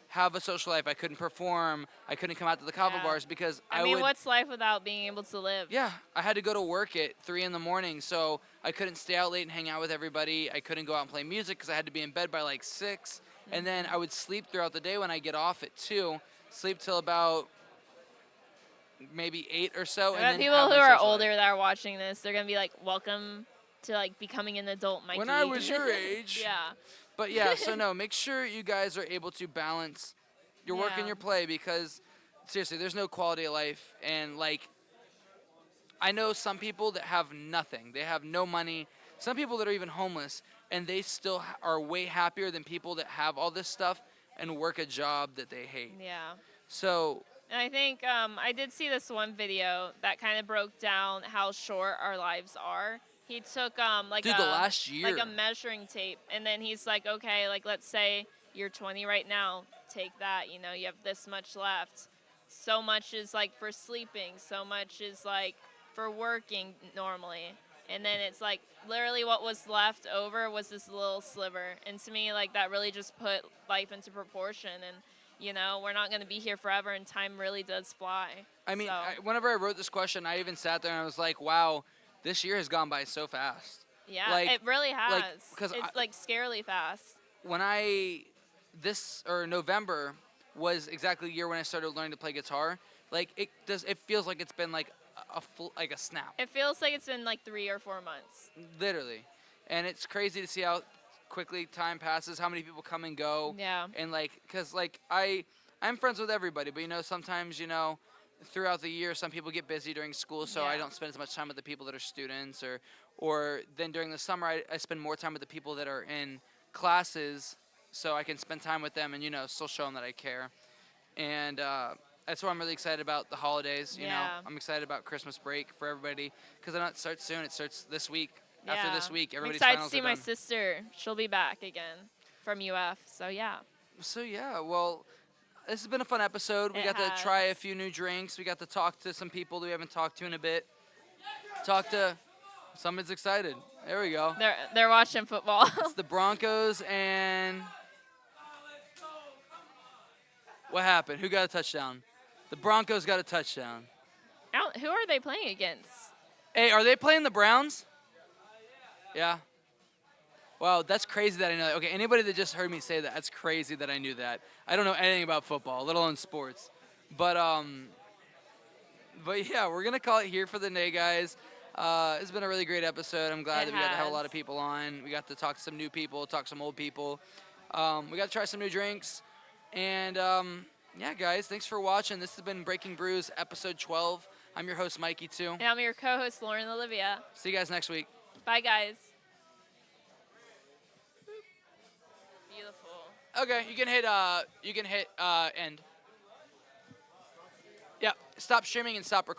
have a social life. I couldn't perform. I couldn't come out to the kava bars because I mean, what's life without being able to live? Yeah, I had to go to work at 3 in the morning, so I couldn't stay out late and hang out with everybody. I couldn't go out and play music because I had to be in bed by like 6, and then I would sleep throughout the day when I get off at 2, sleep till about maybe 8 or so. And then people who are older that are watching this, they're gonna be like, "Welcome to like becoming an adult, Mikey." When I was your age. Yeah. But yeah, so no, make sure you guys are able to balance your work and your play, because seriously, there's no quality of life. And like, I know some people that have nothing. They have no money. Some people that are even homeless, and they still are way happier than people that have all this stuff and work a job that they hate. Yeah. So. And I think I did see this one video that kind of broke down how short our lives are. He took the last year, like a measuring tape, and then he's like, okay, like let's say you're 20 right now. Take that, you know, you have this much left. So much is like for sleeping. So much is like for working normally. And then it's like literally what was left over was this little sliver. And to me, like that really just put life into proportion. And you know, we're not going to be here forever, and time really does fly. I mean, whenever I wrote this question, I even sat there and I was like, wow, this year has gone by so fast. Yeah, like, it really has. Like, because it's like scarily fast. When November was exactly the year when I started learning to play guitar. Like, it feels like it's been like a snap. It feels like it's been like 3 or 4 months. Literally. And it's crazy to see how quickly time passes, how many people come and go. Yeah. And like, because like I'm friends with everybody, but you know, sometimes, you know, throughout the year, some people get busy during school, so I don't spend as much time with the people that are students, or then during the summer, I spend more time with the people that are in classes, so I can spend time with them and, you know, still show them that I care. And that's why I'm really excited about the holidays, you know. I'm excited about Christmas break for everybody, because I know it starts soon. It starts this week. Yeah. After this week, everybody's I'm finals excited to see are my done. sister. She'll be back again from UF, so yeah. So yeah, well, this has been a fun episode. We got to try a few new drinks. We got to talk to some people that we haven't talked to in a bit. Someone's excited. There we go. They're watching football. It's the Broncos and what happened? Who got a touchdown? The Broncos got a touchdown. Who are they playing against? Hey, are they playing the Browns? Yeah. Wow, that's crazy that I know that. Okay, anybody that just heard me say that, that's crazy that I knew that. I don't know anything about football, let alone sports. But yeah, we're going to call it here for the day, guys. It's been a really great episode. I'm glad that we got to have a lot of people on. We got to talk to some new people, talk to some old people. We got to try some new drinks. And Yeah, guys, thanks for watching. This has been Breaking Brews, episode 12. I'm your host, Mikey, too. And I'm your co-host, Lauren Olivia. See you guys next week. Bye, guys. Beautiful. Okay, you can hit end. Yeah, stop streaming and stop recording.